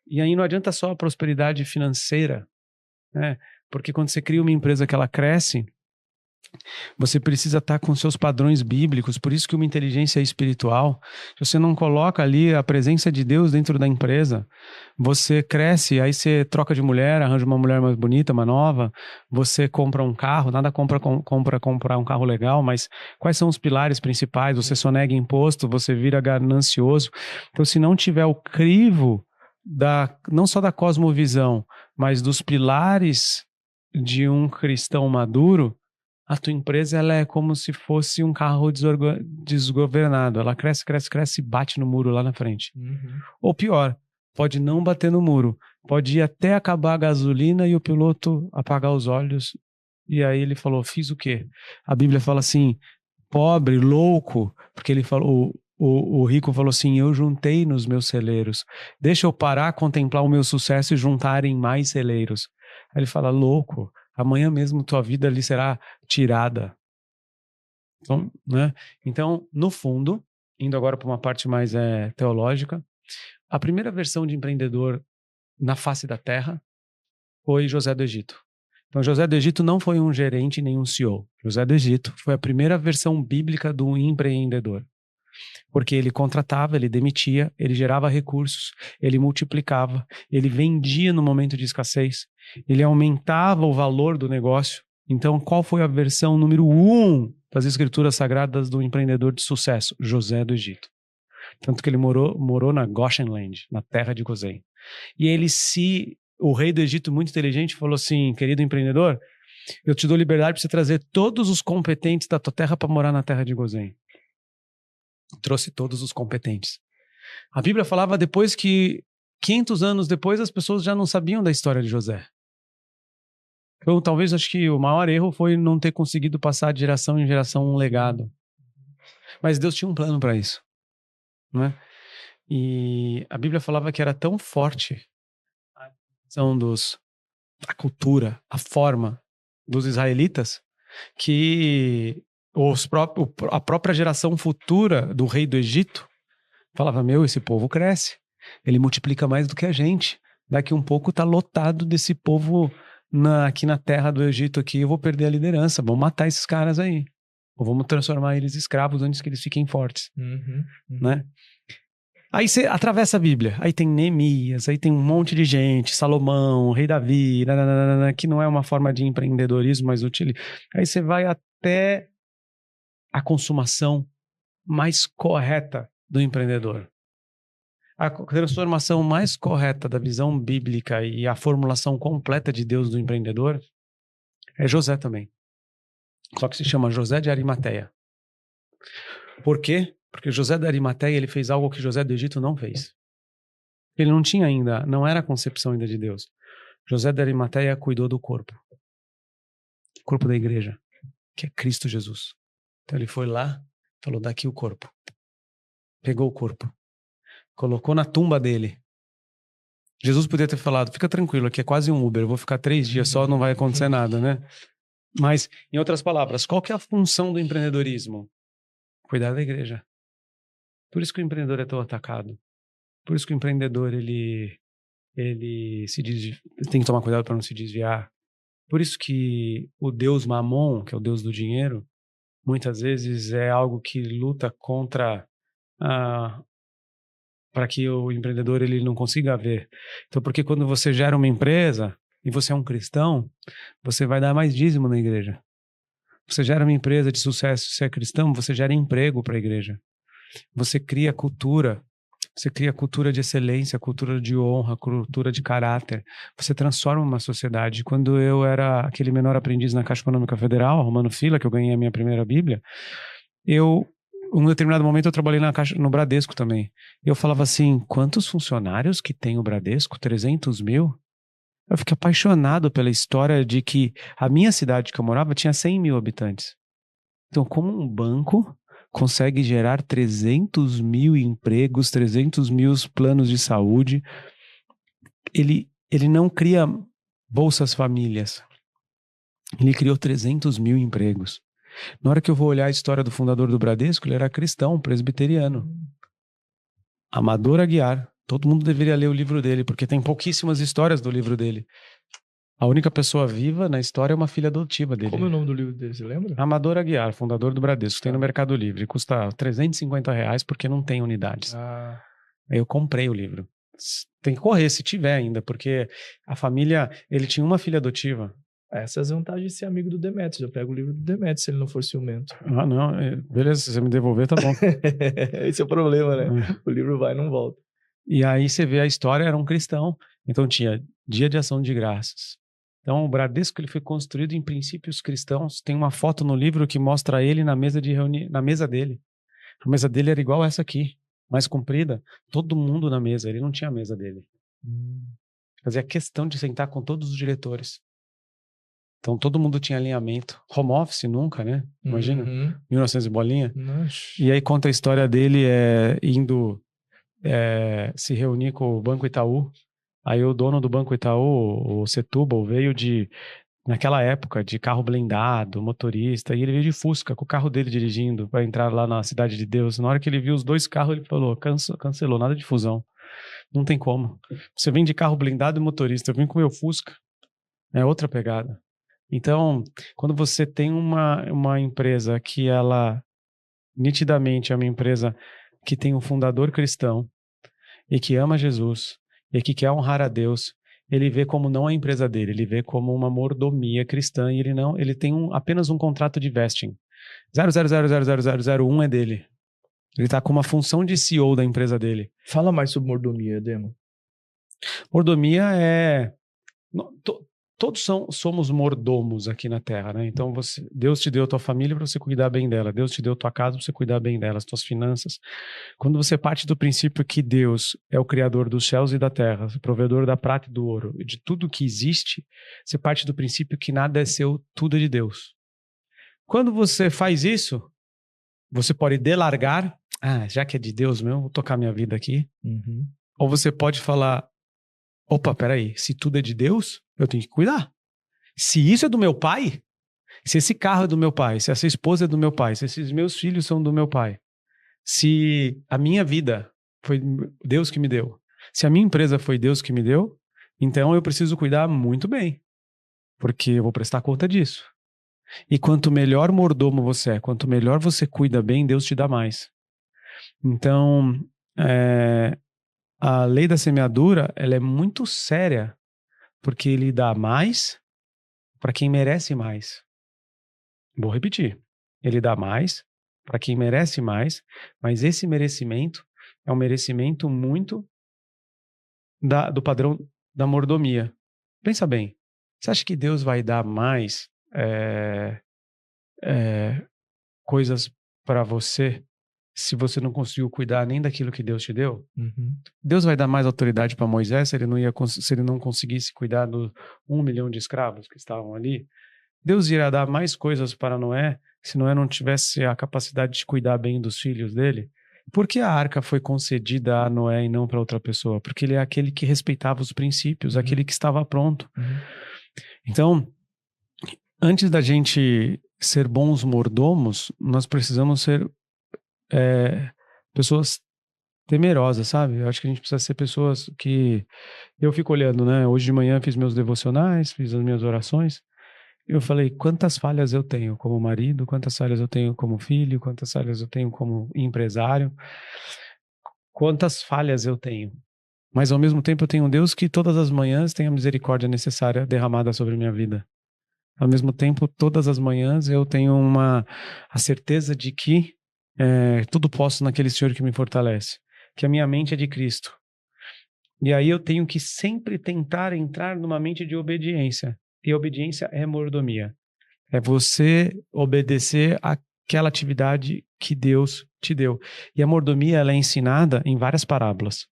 E aí não adianta só a prosperidade financeira, né? Porque quando você cria uma empresa que ela cresce, você precisa estar com seus padrões bíblicos. Por isso que uma inteligência espiritual, se você não coloca ali a presença de Deus dentro da empresa, você cresce, aí você troca de mulher, arranja uma mulher mais bonita, uma nova, você compra um carro, nada comprar um carro legal, mas quais são os pilares principais? Você sonega imposto, você vira ganancioso. Então, se não tiver o crivo não só da cosmovisão, mas dos pilares de um cristão maduro, a tua empresa ela é como se fosse um carro desgovernado. Ela cresce, cresce, cresce e bate no muro lá na frente. Ou pior, pode não bater no muro. Pode ir até acabar a gasolina e o piloto apagar os olhos. E aí ele falou, fiz o quê? A Bíblia fala assim, pobre, louco, porque ele falou... O rico falou assim, eu juntei nos meus celeiros. Deixa eu parar, contemplar o meu sucesso e juntar em mais celeiros. Aí ele fala, louco, amanhã mesmo tua vida ali será tirada. Então, né? Então, no fundo, indo agora para uma parte mais teológica, a primeira versão de empreendedor na face da terra foi José do Egito. Então, José do Egito não foi um gerente nem um CEO. José do Egito foi a primeira versão bíblica do empreendedor. Porque ele contratava, ele demitia, ele gerava recursos, ele multiplicava, ele vendia no momento de escassez, ele aumentava o valor do negócio. Então, qual foi a versão número 1 das escrituras sagradas do empreendedor de sucesso? José do Egito. Tanto que ele morou na Goshen Land, na terra de Gozém. E o rei do Egito, muito inteligente, falou assim, querido empreendedor, eu te dou liberdade para você trazer todos os competentes da tua terra para morar na terra de Gozém. Trouxe todos os competentes. A Bíblia falava depois que 500 anos depois as pessoas já não sabiam da história de José. Então talvez acho que o maior erro foi não ter conseguido passar de geração em geração um legado. Mas Deus tinha um plano para isso, né? E a Bíblia falava que era tão forte a cultura, a forma dos israelitas que a própria geração futura do rei do Egito falava, esse povo cresce, ele multiplica mais do que a gente, daqui um pouco tá lotado desse povo aqui na terra do Egito, aqui, eu vou perder a liderança, vamos matar esses caras aí. Ou vamos transformar eles em escravos antes que eles fiquem fortes. Né? Aí você atravessa a Bíblia, aí tem Neemias, aí tem um monte de gente, Salomão, Rei Davi, nananana, que não é uma forma de empreendedorismo, mas útil. Aí você vai até a consumação mais correta do empreendedor. A transformação mais correta da visão bíblica e a formulação completa de Deus do empreendedor é José também. Só que se chama José de Arimateia. Por quê? Porque José de Arimateia, ele fez algo que José do Egito não fez. Ele não tinha ainda, não era a concepção ainda de Deus. José de Arimateia cuidou do corpo. O corpo da igreja, que é Cristo Jesus. Então ele foi lá, falou, daqui o corpo. Pegou o corpo. Colocou na tumba dele. Jesus podia ter falado, fica tranquilo, aqui é quase um Uber, eu vou ficar 3 dias só, não vai acontecer nada, né? Mas, em outras palavras, qual que é a função do empreendedorismo? Cuidar da igreja. Por isso que o empreendedor é tão atacado. Por isso que o empreendedor, ele tem que tomar cuidado para não se desviar. Por isso que o Deus Mamon, que é o Deus do dinheiro, muitas vezes é algo que luta contra para que o empreendedor ele não consiga ver. Então, porque quando você gera uma empresa e você é um cristão, você vai dar mais dízimo na igreja. Você gera uma empresa de sucesso, você é cristão, você gera emprego para a igreja. Você cria cultura. Você cria cultura de excelência, cultura de honra, cultura de caráter. Você transforma uma sociedade. Quando eu era aquele menor aprendiz na Caixa Econômica Federal, arrumando fila, que eu ganhei a minha primeira Bíblia, em um determinado momento eu trabalhei no Bradesco também. Eu falava assim, quantos funcionários que tem o Bradesco? 300 mil? Eu fiquei apaixonado pela história de que a minha cidade que eu morava tinha 100 mil habitantes. Então, como um banco consegue gerar 300 mil empregos, 300 mil planos de saúde, ele não cria bolsas famílias. Ele criou 300 mil empregos. Na hora que eu vou olhar a história do fundador do Bradesco, ele era cristão, presbiteriano. Amador Aguiar. Todo mundo deveria ler o livro dele, porque tem pouquíssimas histórias do livro dele. A única pessoa viva na história é uma filha adotiva dele. Como é o nome do livro dele, você lembra? Amador Aguiar, fundador do Bradesco. Tem no Mercado Livre. Custa R$350 porque não tem unidades. Aí eu comprei o livro. Tem que correr se tiver ainda, porque a família... Ele tinha uma filha adotiva. Essas vantagens de ser amigo do Demetrius. Eu pego o livro do Demetrius se ele não for ciumento. Ah, não. Beleza, se você me devolver, tá bom. Esse é o problema, né? O livro vai e não volta. E aí você vê a história, era um cristão. Então tinha dia de ação de graças. Então o Bradesco ele foi construído em princípios cristãos. Tem uma foto no livro que mostra ele na mesa de na mesa dele. A mesa dele era igual essa aqui, mais comprida. Todo mundo na mesa. Ele não tinha a mesa dele. Fazia questão de sentar com todos os diretores. Então todo mundo tinha alinhamento. Home office nunca, né? Imagina, 1900 e bolinha. Nossa. E aí conta a história dele indo se reunir com o Banco Itaú. Aí o dono do Banco Itaú, o Setúbal, veio naquela época, de carro blindado, motorista, e ele veio de Fusca, com o carro dele dirigindo, para entrar lá na Cidade de Deus. Na hora que ele viu os 2 carros, ele falou, cancelou, nada de fusão. Não tem como. Você vem de carro blindado e motorista, eu vim com o meu Fusca. É outra pegada. Então, quando você tem uma empresa que ela, nitidamente, é uma empresa que tem um fundador cristão e que ama Jesus e que quer honrar a Deus, ele vê como não a empresa dele, ele vê como uma mordomia cristã e ele tem apenas um contrato de vesting. 0,0000001 é dele. Ele está com uma função de CEO da empresa dele. Fala mais sobre mordomia, Demo. Mordomia é... Todos somos mordomos aqui na Terra, né? Então, Deus te deu a tua família para você cuidar bem dela. Deus te deu a tua casa para você cuidar bem dela, as tuas finanças. Quando você parte do princípio que Deus é o criador dos céus e da terra, o provedor da prata e do ouro, e de tudo que existe, você parte do princípio que nada é seu, tudo é de Deus. Quando você faz isso, você pode delargar, já que é de Deus mesmo, vou tocar minha vida aqui. Ou você pode falar, opa, peraí, se tudo é de Deus, eu tenho que cuidar. Se isso é do meu pai, se esse carro é do meu pai, se essa esposa é do meu pai, se esses meus filhos são do meu pai, se a minha vida foi Deus que me deu, se a minha empresa foi Deus que me deu, então eu preciso cuidar muito bem. porque eu vou prestar conta disso. E quanto melhor mordomo você é, quanto melhor você cuida bem, Deus te dá mais. Então, a lei da semeadura, ela é muito séria, porque ele dá mais para quem merece mais. Vou repetir. Ele dá mais para quem merece mais, mas esse merecimento é um merecimento muito do padrão da mordomia. Pensa bem, você acha que Deus vai dar mais coisas para você se você não conseguiu cuidar nem daquilo que Deus te deu? Uhum. Deus vai dar mais autoridade para Moisés se ele não conseguisse cuidar dos 1 milhão de escravos que estavam ali? Deus irá dar mais coisas para Noé se Noé não tivesse a capacidade de cuidar bem dos filhos dele? Por que a arca foi concedida a Noé e não para outra pessoa? Porque ele é aquele que respeitava os princípios, aquele que estava pronto. Então, antes da gente ser bons mordomos, nós precisamos ser pessoas temerosas, sabe? Eu acho que a gente precisa ser pessoas que... Eu fico olhando, né? Hoje de manhã fiz meus devocionais, fiz as minhas orações. Eu falei, quantas falhas eu tenho como marido, quantas falhas eu tenho como filho, quantas falhas eu tenho como empresário, quantas falhas eu tenho. Mas ao mesmo tempo eu tenho um Deus que todas as manhãs tem a misericórdia necessária derramada sobre a minha vida. Ao mesmo tempo, todas as manhãs eu tenho a certeza de que tudo posso naquele Senhor que me fortalece, que a minha mente é de Cristo. E aí eu tenho que sempre tentar entrar numa mente de obediência. E obediência é mordomia. É você obedecer àquela atividade que Deus te deu. E a mordomia, ela é ensinada em várias parábolas.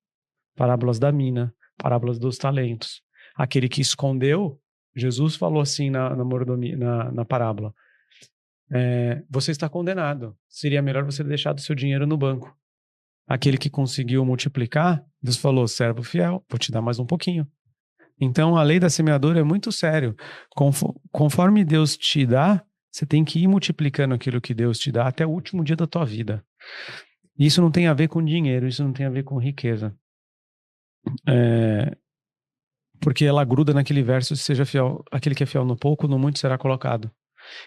Parábolas da mina, parábolas dos talentos. Aquele que escondeu, Jesus falou assim na mordomia, na parábola. Você está condenado. Seria melhor você ter deixado o seu dinheiro no banco. Aquele que conseguiu multiplicar, Deus falou, servo fiel, vou te dar mais um pouquinho. Então, a lei da semeadura é muito sério. Conforme Deus te dá, você tem que ir multiplicando aquilo que Deus te dá até o último dia da tua vida. E isso não tem a ver com dinheiro, isso não tem a ver com riqueza. Porque ela gruda naquele verso, seja fiel, aquele que é fiel no pouco, no muito será colocado.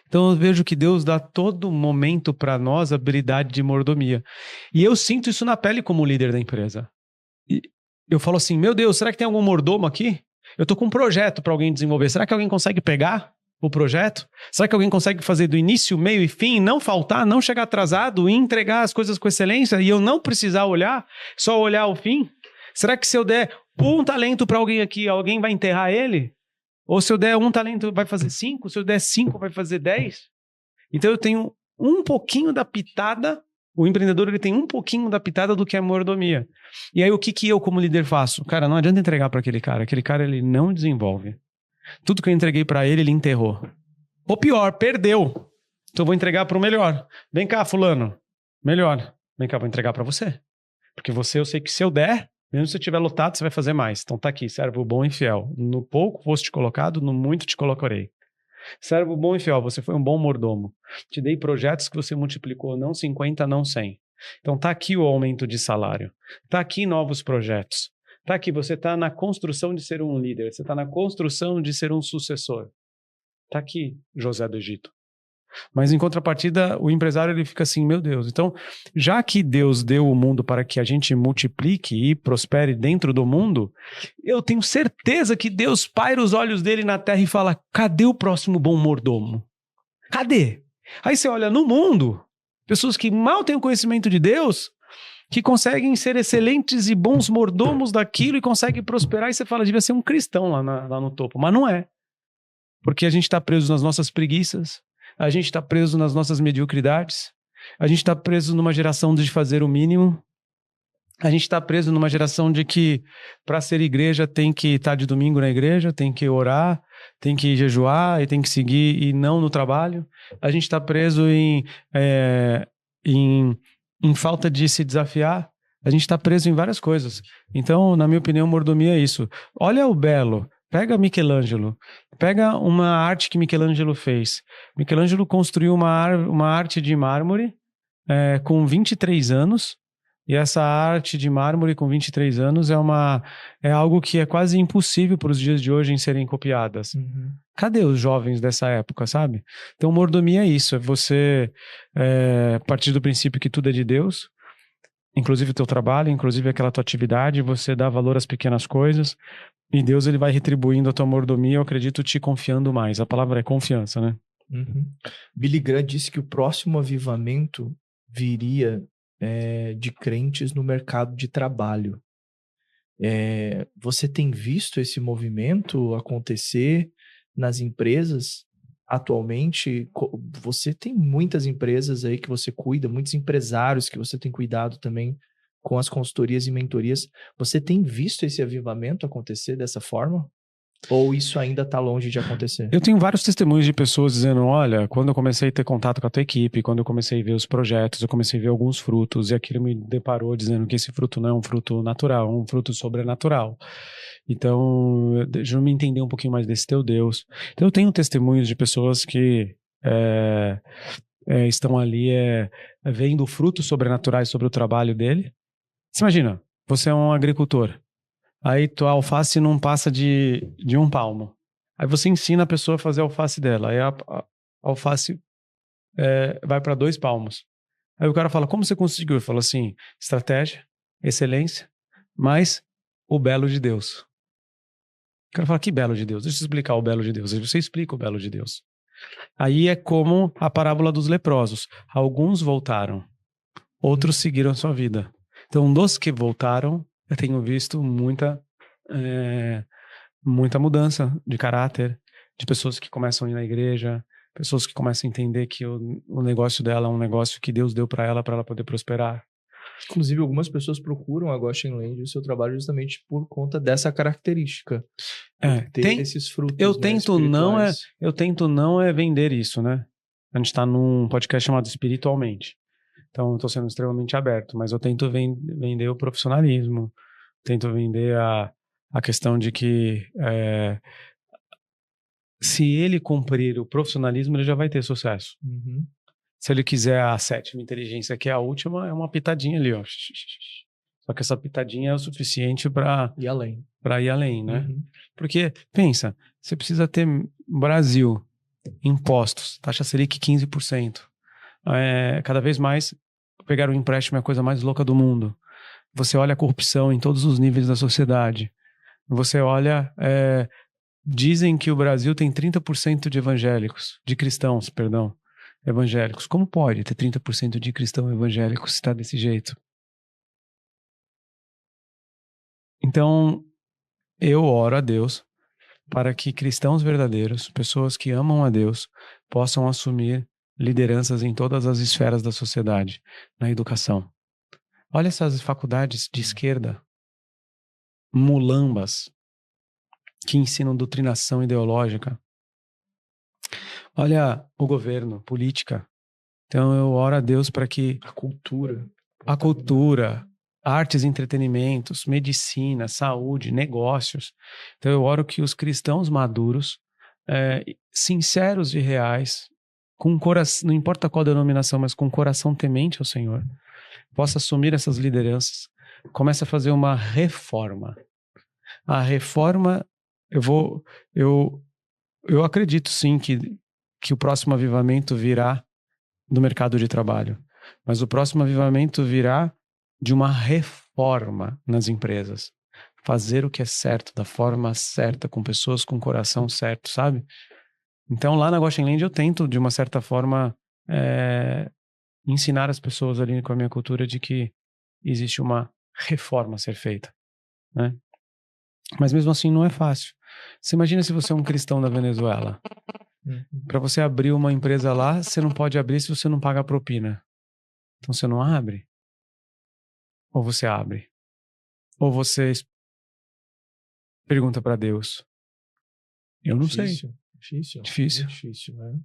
Então eu vejo que Deus dá todo momento para nós a habilidade de mordomia. E eu sinto isso na pele como líder da empresa. E eu falo assim, meu Deus, será que tem algum mordomo aqui? Eu tô com um projeto para alguém desenvolver. Será que alguém consegue pegar o projeto? Será que alguém consegue fazer do início, meio e fim, não faltar, não chegar atrasado e entregar as coisas com excelência e eu não precisar olhar, só olhar o fim? Será que se eu der um talento para alguém aqui, alguém vai enterrar ele? Ou se eu der um talento, vai fazer 5? Se eu der 5, vai fazer 10? Então eu tenho um pouquinho da pitada. O empreendedor, ele tem um pouquinho da pitada do que é mordomia. E aí o que eu como líder faço? Cara, não adianta entregar para aquele cara ele não desenvolve. Tudo que eu entreguei para ele, ele enterrou. Ou pior, perdeu. Então eu vou entregar para o melhor. Vem cá, fulano. Melhor. Vem cá, vou entregar para você. Porque você, eu sei que se eu der, mesmo se eu estiver lotado, você vai fazer mais. Então tá aqui, servo bom e fiel. No pouco foste te colocado, no muito te colocarei. Servo bom e fiel, você foi um bom mordomo. Te dei projetos que você multiplicou, não 50, não 100. Então tá aqui o aumento de salário. Tá aqui novos projetos. Tá aqui, você tá na construção de ser um líder. Você tá na construção de ser um sucessor. Tá aqui, José do Egito. Mas em contrapartida, o empresário ele fica assim, meu Deus, então já que Deus deu o mundo para que a gente multiplique e prospere dentro do mundo, eu tenho certeza que Deus paira os olhos dele na terra e fala, cadê o próximo bom mordomo? Cadê? Aí você olha no mundo, pessoas que mal têm o conhecimento de Deus, que conseguem ser excelentes e bons mordomos daquilo e conseguem prosperar, e você fala, devia ser um cristão lá no topo, mas não é. Porque a gente está preso nas nossas preguiças, a gente está preso nas nossas mediocridades, a gente está preso numa geração de fazer o mínimo, a gente está preso numa geração de que para ser igreja tem que estar de domingo na igreja, tem que orar, tem que jejuar e tem que seguir e não no trabalho. A gente está preso em falta de se desafiar, a gente está preso em várias coisas. Então, na minha opinião, mordomia é isso. Olha o belo. Pega Michelangelo, pega uma arte que Michelangelo fez. Michelangelo construiu uma arte de mármore com 23 anos, E essa arte de mármore com 23 anos é algo que é quase impossível para os dias de hoje em serem copiadas. Uhum. Cadê os jovens dessa época, sabe? Então, mordomia é isso, é você partir do princípio que tudo é de Deus, inclusive o teu trabalho, inclusive aquela tua atividade, você dá valor às pequenas coisas, e Deus ele vai retribuindo a tua mordomia, eu acredito, te confiando mais. A palavra é confiança, né? Uhum. Billy Graham disse que o próximo avivamento viria de crentes no mercado de trabalho. Você tem visto esse movimento acontecer nas empresas atualmente? Você tem muitas empresas aí que você cuida, muitos empresários que você tem cuidado também com as consultorias e mentorias. Você tem visto esse avivamento acontecer dessa forma? Ou isso ainda está longe de acontecer? Eu tenho vários testemunhos de pessoas dizendo, olha, quando eu comecei a ter contato com a tua equipe, quando eu comecei a ver os projetos, eu comecei a ver alguns frutos, e aquilo me deparou dizendo que esse fruto não é um fruto natural, é um fruto sobrenatural. Então, deixa eu me entender um pouquinho mais desse teu Deus. Então, eu tenho testemunhos de pessoas que estão ali vendo frutos sobrenaturais sobre o trabalho dele. Você imagina, você é um agricultor. Aí tua alface não passa de 1 palmo. Aí você ensina a pessoa a fazer a alface dela. Aí a alface vai para 2 palmos. Aí o cara fala, como você conseguiu? Eu falo assim, estratégia, excelência, mas o belo de Deus. O cara fala, que belo de Deus? Deixa eu explicar o belo de Deus. Aí você explica o belo de Deus. Aí é como a parábola dos leprosos. Alguns voltaram, outros seguiram a sua vida. Então, dos que voltaram, eu tenho visto muita mudança de caráter, de pessoas que começam a ir na igreja, pessoas que começam a entender que o negócio dela é um negócio que Deus deu para ela poder prosperar. Inclusive, algumas pessoas procuram a Goshen Land e o seu trabalho justamente por conta dessa característica. Ter esses frutos, eu tento não vender isso, né? A gente está num podcast chamado Espiritualmente. Então, eu estou sendo extremamente aberto, mas eu tento vender o profissionalismo, tento vender a questão de que se ele cumprir o profissionalismo, ele já vai ter sucesso. Uhum. Se ele quiser a 7ª inteligência, que é a última, é uma pitadinha ali, ó. Só que essa pitadinha é o suficiente para ir além, né? Uhum. Porque, pensa, você precisa ter Brasil, impostos, taxa Selic 15%. Cada vez mais, pegar um empréstimo é a coisa mais louca do mundo. Você olha a corrupção em todos os níveis da sociedade. Você olha... dizem que o Brasil tem 30% de cristãos, evangélicos. Como pode ter 30% de cristão evangélico se está desse jeito? Então, eu oro a Deus para que cristãos verdadeiros, pessoas que amam a Deus, possam assumir lideranças em todas as esferas da sociedade, na educação. Olha essas faculdades de esquerda, mulambas, que ensinam doutrinação ideológica. Olha o governo, política. Então eu oro a Deus para que a cultura, artes e entretenimentos, medicina, saúde, negócios. Então eu oro que os cristãos maduros, sinceros e reais, com coração, não importa qual denominação, mas com coração temente ao Senhor, possa assumir essas lideranças, comece a fazer uma reforma. A reforma, eu acredito sim que o próximo avivamento virá do mercado de trabalho, mas o próximo avivamento virá de uma reforma nas empresas. Fazer o que é certo, da forma certa, com pessoas com o coração certo, sabe? Então lá na Goshen Land eu tento, de uma certa forma, ensinar as pessoas ali com a minha cultura de que existe uma reforma a ser feita, né? Mas mesmo assim não é fácil. Você imagina se você é um cristão da Venezuela. Para você abrir uma empresa lá, você não pode abrir se você não paga a propina. Então você não abre? Ou você abre? Ou você pergunta para Deus? Eu não sei. Difícil. Difícil. Muito difícil, né? O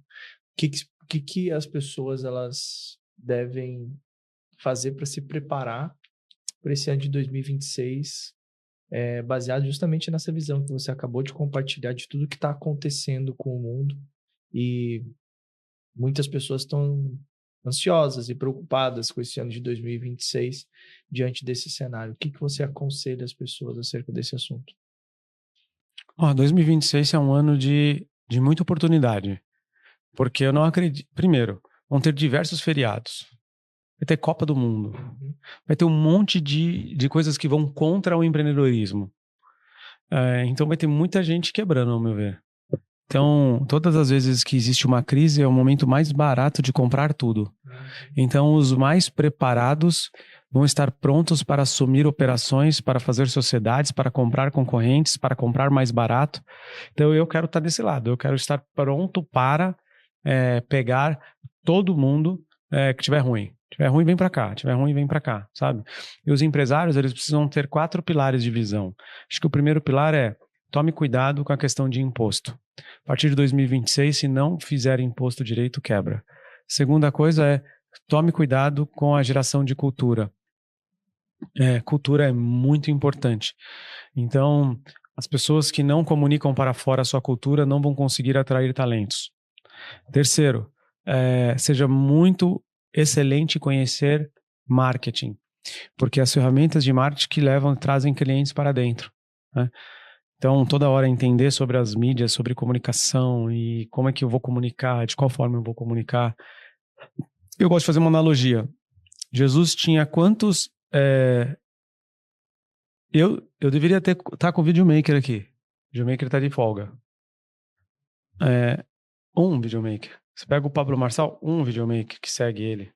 que as pessoas elas devem fazer para se preparar para esse ano de 2026, baseado justamente nessa visão que você acabou de compartilhar de tudo que está acontecendo com o mundo, e muitas pessoas estão ansiosas e preocupadas com esse ano de 2026 diante desse cenário. O que você aconselha as pessoas acerca desse assunto? 2026 é um ano de muita oportunidade, porque eu não acredito... Primeiro, vão ter diversos feriados. Vai ter Copa do Mundo. Vai ter um monte de coisas que vão contra o empreendedorismo. Então vai ter muita gente quebrando, ao meu ver. Então, todas as vezes que existe uma crise, é o momento mais barato de comprar tudo. Então, os mais preparados vão estar prontos para assumir operações, para fazer sociedades, para comprar concorrentes, para comprar mais barato. Então, eu quero estar desse lado. Eu quero estar pronto para pegar todo mundo que tiver ruim. Tiver ruim, vem para cá. Tiver ruim, vem para cá, sabe? E os empresários, eles precisam ter 4 pilares de visão. Acho que o primeiro pilar é: tome cuidado com a questão de imposto. A partir de 2026, se não fizer imposto direito, quebra. Segunda coisa é: tome cuidado com a geração de cultura. Cultura é muito importante. Então, as pessoas que não comunicam para fora a sua cultura não vão conseguir atrair talentos. Terceiro, seja muito excelente conhecer marketing, porque as ferramentas de marketing que trazem clientes para dentro, né? Então, toda hora entender sobre as mídias, sobre comunicação e como é que eu vou comunicar, de qual forma eu vou comunicar. Eu gosto de fazer uma analogia. Jesus tinha quantos... Eu deveria estar com o videomaker aqui. O videomaker está de folga. Um videomaker. Você pega o Pablo Marçal, um videomaker que segue ele.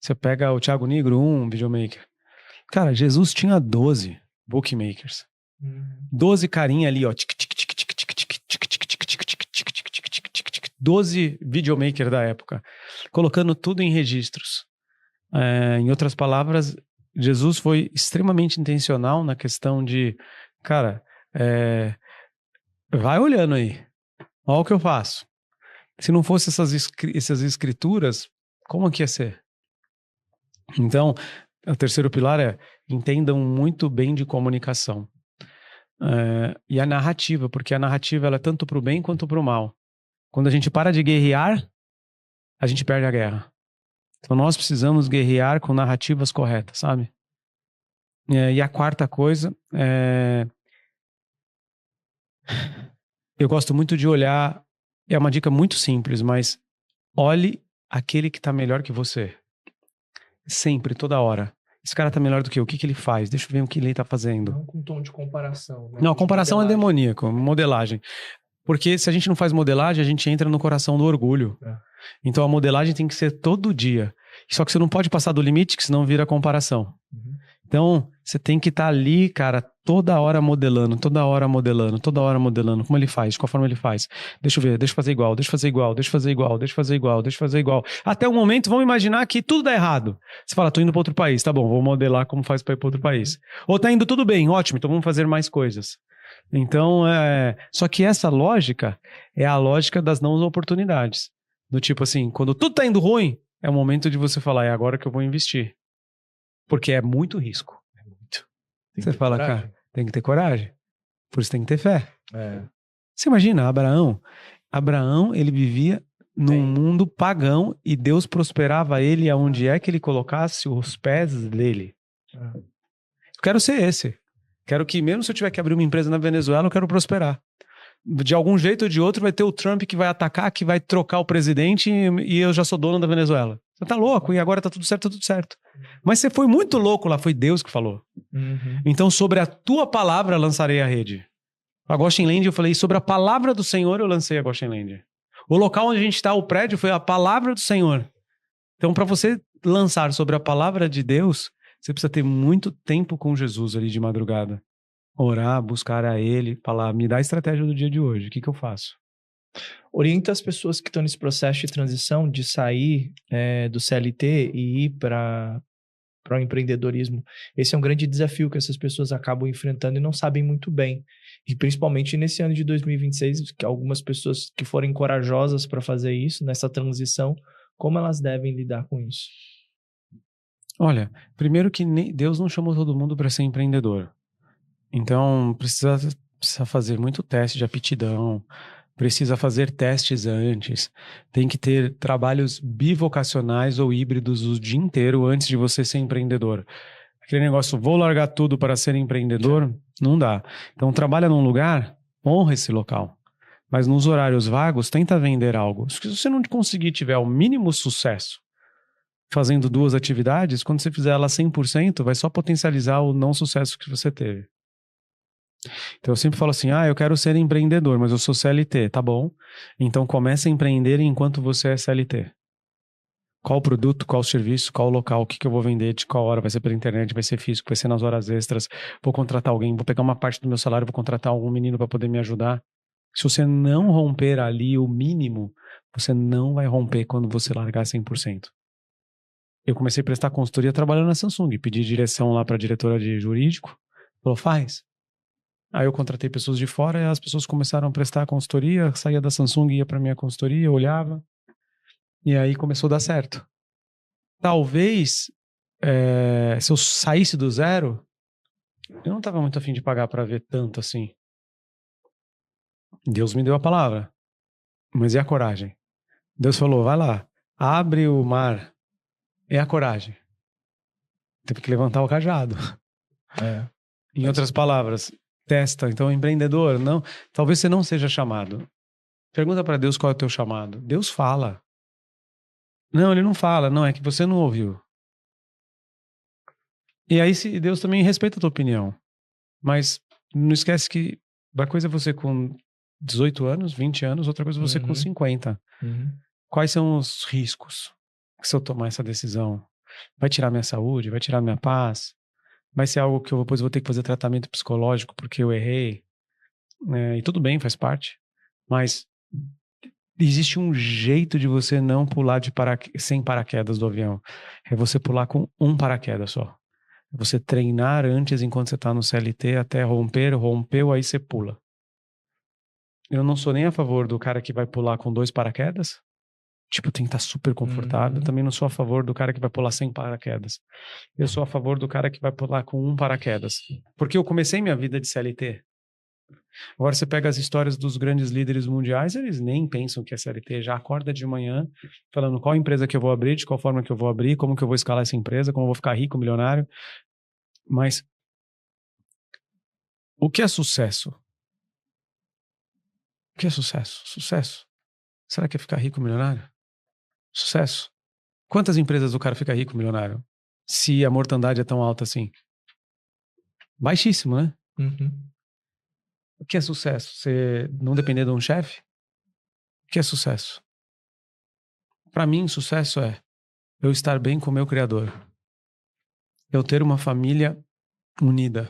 Você pega o Thiago Nigro, um videomaker. Cara, Jesus tinha 12 bookmakers. 12 carinha ali, ó. 12 videomaker da época. Colocando tudo em registros. Em outras palavras, Jesus foi extremamente intencional na questão de, cara, vai olhando aí. Olha o que eu faço. Se não fosse essas escrituras, como que ia ser? Então, o terceiro pilar é: entendam muito bem de comunicação. E a narrativa, porque a narrativa ela é tanto para o bem quanto para o mal. Quando a gente para de guerrear, a gente perde a guerra. Então nós precisamos guerrear com narrativas corretas, sabe? E a quarta coisa eu gosto muito de olhar, é uma dica muito simples, mas olhe aquele que está melhor que você. Sempre, toda hora. Esse cara tá melhor do que eu. O que ele faz? Deixa eu ver o que ele tá fazendo. Não com tom de comparação. Né? Não, a comparação é demoníaco, modelagem. Porque se a gente não faz modelagem, a gente entra no coração do orgulho. Então a modelagem tem que ser todo dia. Só que você não pode passar do limite, que senão vira comparação. Então, você tem que estar ali, cara, toda hora modelando, toda hora modelando, toda hora modelando. Como ele faz, de qual forma ele faz. Deixa eu ver, deixa eu fazer igual, deixa eu fazer igual, deixa eu fazer igual, deixa eu fazer igual, deixa eu fazer igual. Até o momento, vamos imaginar que tudo dá errado. Você fala, tô indo para outro país, tá bom, vou modelar como faz para ir para outro país. Ou tá indo tudo bem, ótimo, então vamos fazer mais coisas. Então, só que essa lógica é a lógica das não oportunidades. Do tipo assim, quando tudo tá indo ruim, é o momento de você falar, é agora que eu vou investir. Porque é muito risco. É muito. Você fala, coragem. Cara, tem que ter coragem. Por isso tem que ter fé. Você imagina, Abraão, ele vivia num mundo pagão e Deus prosperava ele aonde é que ele colocasse os pés dele. Eu quero ser esse. Quero que, mesmo se eu tiver que abrir uma empresa na Venezuela, eu quero prosperar. De algum jeito ou de outro, vai ter o Trump que vai atacar, que vai trocar o presidente e eu já sou dono da Venezuela. Você tá louco? E agora tá tudo certo, tá tudo certo. Mas você foi muito louco lá, foi Deus que falou. Então, sobre a tua palavra, lançarei a rede. A Goshen Land, eu falei, sobre a palavra do Senhor, eu lancei a Goshen Land. O local onde a gente está, o prédio, foi a palavra do Senhor. Então, para você lançar sobre a palavra de Deus, você precisa ter muito tempo com Jesus ali de madrugada. Orar, buscar a Ele, falar, me dá a estratégia do dia de hoje, o que eu faço? Orienta as pessoas que estão nesse processo de transição, de sair do CLT e ir para o empreendedorismo. Esse é um grande desafio que essas pessoas acabam enfrentando e não sabem muito bem. E principalmente nesse ano de 2026, que algumas pessoas que forem corajosas para fazer isso, nessa transição, como elas devem lidar com isso? Olha, primeiro que Deus não chamou todo mundo para ser empreendedor. Então, precisa fazer muito teste de aptidão, precisa fazer testes antes, tem que ter trabalhos bivocacionais ou híbridos o dia inteiro antes de você ser empreendedor. Aquele negócio, vou largar tudo para ser empreendedor, não dá. Então, trabalha num lugar, honra esse local. Mas nos horários vagos, tenta vender algo. Se você não conseguir tiver o mínimo sucesso fazendo 2 atividades, quando você fizer ela 100%, vai só potencializar o não sucesso que você teve. Então eu sempre falo assim, eu quero ser empreendedor, mas eu sou CLT, tá bom? Então comece a empreender enquanto você é CLT. Qual produto, qual serviço, qual local, o que eu vou vender, de qual hora, vai ser pela internet, vai ser físico, vai ser nas horas extras, vou contratar alguém, vou pegar uma parte do meu salário, vou contratar algum menino para poder me ajudar. Se você não romper ali o mínimo, você não vai romper quando você largar 100%. Eu comecei a prestar consultoria trabalhando na Samsung, pedi direção lá para a diretora de jurídico, falou, faz. Aí eu contratei pessoas de fora e as pessoas começaram a prestar consultoria, saía da Samsung, ia para minha consultoria, olhava, e aí começou a dar certo. Talvez, se eu saísse do zero, eu não estava muito afim de pagar para ver tanto assim. Deus me deu a palavra, mas e a coragem? Deus falou, vai lá, abre o mar, é a coragem. Teve que levantar o cajado. Em outras palavras, testa. Então, empreendedor, não, talvez você não seja chamado. Pergunta para Deus qual é o teu chamado. Deus fala. Não, ele não fala. Não, é que você não ouviu. E aí, se Deus também respeita a tua opinião. Mas não esquece que uma coisa é você com 18 anos, 20 anos, outra coisa é você com 50. Quais são os riscos que se eu tomar essa decisão? Vai tirar minha saúde? Vai tirar minha paz? Vai ser algo que eu depois vou ter que fazer tratamento psicológico porque eu errei? E tudo bem, faz parte. Mas existe um jeito de você não pular sem paraquedas do avião. É você pular com um paraquedas só. É você treinar antes enquanto você está no CLT até rompeu, aí você pula. Eu não sou nem a favor do cara que vai pular com 2 paraquedas. Tipo, tem que estar super confortável. Também não sou a favor do cara que vai pular sem paraquedas. Eu sou a favor do cara que vai pular com um paraquedas. Porque eu comecei minha vida de CLT. Agora você pega as histórias dos grandes líderes mundiais, eles nem pensam que é CLT. Já acorda de manhã falando qual empresa que eu vou abrir, de qual forma que eu vou abrir, como que eu vou escalar essa empresa, como eu vou ficar rico, milionário. Mas o que é sucesso? O que é sucesso? Sucesso. Será que é ficar rico, milionário? Sucesso. Quantas empresas o cara fica rico, milionário? Se a mortandade é tão alta assim? Baixíssimo, né? O que é sucesso? Você não depender de um chefe? O que é sucesso? Para mim, sucesso é eu estar bem com o meu Criador. Eu ter uma família unida,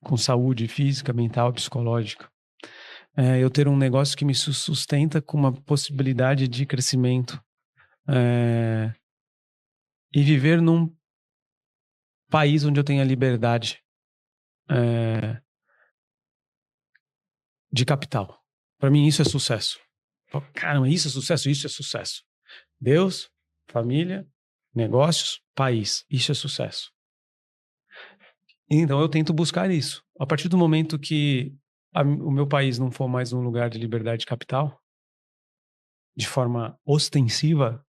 com saúde física, mental, psicológica. Eu ter um negócio que me sustenta com uma possibilidade de crescimento. E viver num país onde eu tenha liberdade de capital. Para mim, isso é sucesso. Caramba, isso é sucesso? Isso é sucesso. Deus, família, negócios, país. Isso é sucesso. Então, eu tento buscar isso. A partir do momento que o meu país não for mais um lugar de liberdade de capital, de forma ostensiva,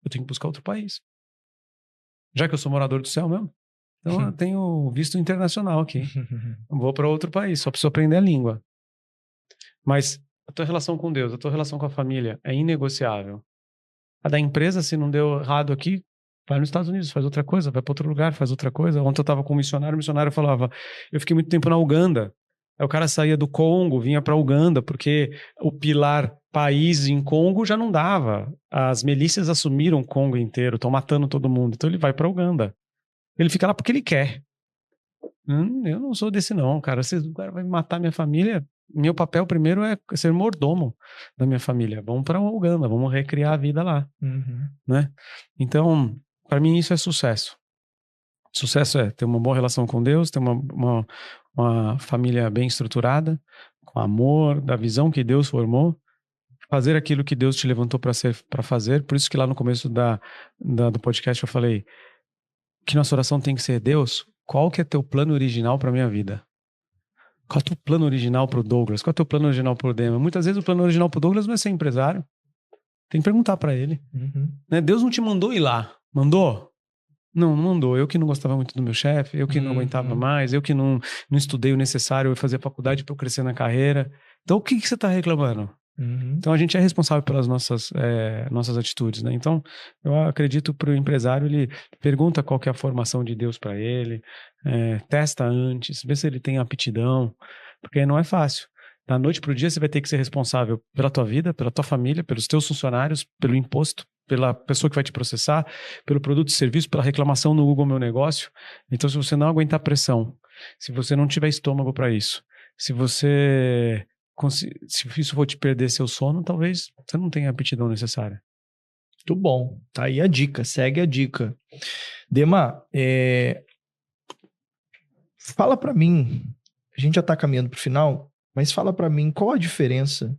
eu tenho que buscar outro país. Já que eu sou morador do céu mesmo, então eu tenho visto internacional aqui. Vou para outro país, só preciso aprender a língua. Mas a tua relação com Deus, a tua relação com a família é inegociável. A da empresa, se não deu errado aqui, vai nos Estados Unidos, faz outra coisa, vai para outro lugar, faz outra coisa. Ontem eu estava com um missionário, o missionário falava, eu fiquei muito tempo na Uganda. Aí o cara saía do Congo, vinha para Uganda, porque o pilar país em Congo já não dava. As milícias assumiram o Congo inteiro, estão matando todo mundo. Então ele vai para Uganda. Ele fica lá porque ele quer. Eu não sou desse não, cara. Se o cara vai matar minha família, meu papel primeiro é ser mordomo da minha família. Vamos para Uganda, vamos recriar a vida lá. Né? Então, para mim isso é sucesso. Sucesso é ter uma boa relação com Deus, ter uma família bem estruturada, com amor, da visão que Deus formou, fazer aquilo que Deus te levantou para fazer. Por isso que lá no começo do podcast eu falei que nossa oração tem que ser: Deus, qual que é teu plano original para minha vida? Qual é o teu plano original pro Douglas? Qual é o teu plano original pro Dema? Muitas vezes o plano original pro Douglas não é ser empresário. Tem que perguntar para ele. Né? Deus não te mandou ir lá. Mandou? Não mandou. Eu que não gostava muito do meu chefe, eu que não aguentava mais, eu que não estudei o necessário, eu fazer faculdade para eu crescer na carreira. Então, o que você está reclamando? Então, a gente é responsável pelas nossas atitudes, né? Então, eu acredito para o empresário, ele pergunta qual que é a formação de Deus para ele, testa antes, vê se ele tem aptidão, porque não é fácil. Da noite para o dia, você vai ter que ser responsável pela tua vida, pela tua família, pelos teus funcionários, pelo imposto, pela pessoa que vai te processar, pelo produto e serviço, pela reclamação no Google Meu Negócio. Então, se você não aguentar pressão, se você não tiver estômago para isso, se isso for te perder seu sono, talvez você não tenha a aptidão necessária. Muito bom. Tá aí a dica. Segue a dica. Dema, fala para mim, a gente já tá caminhando pro final, mas fala para mim qual a diferença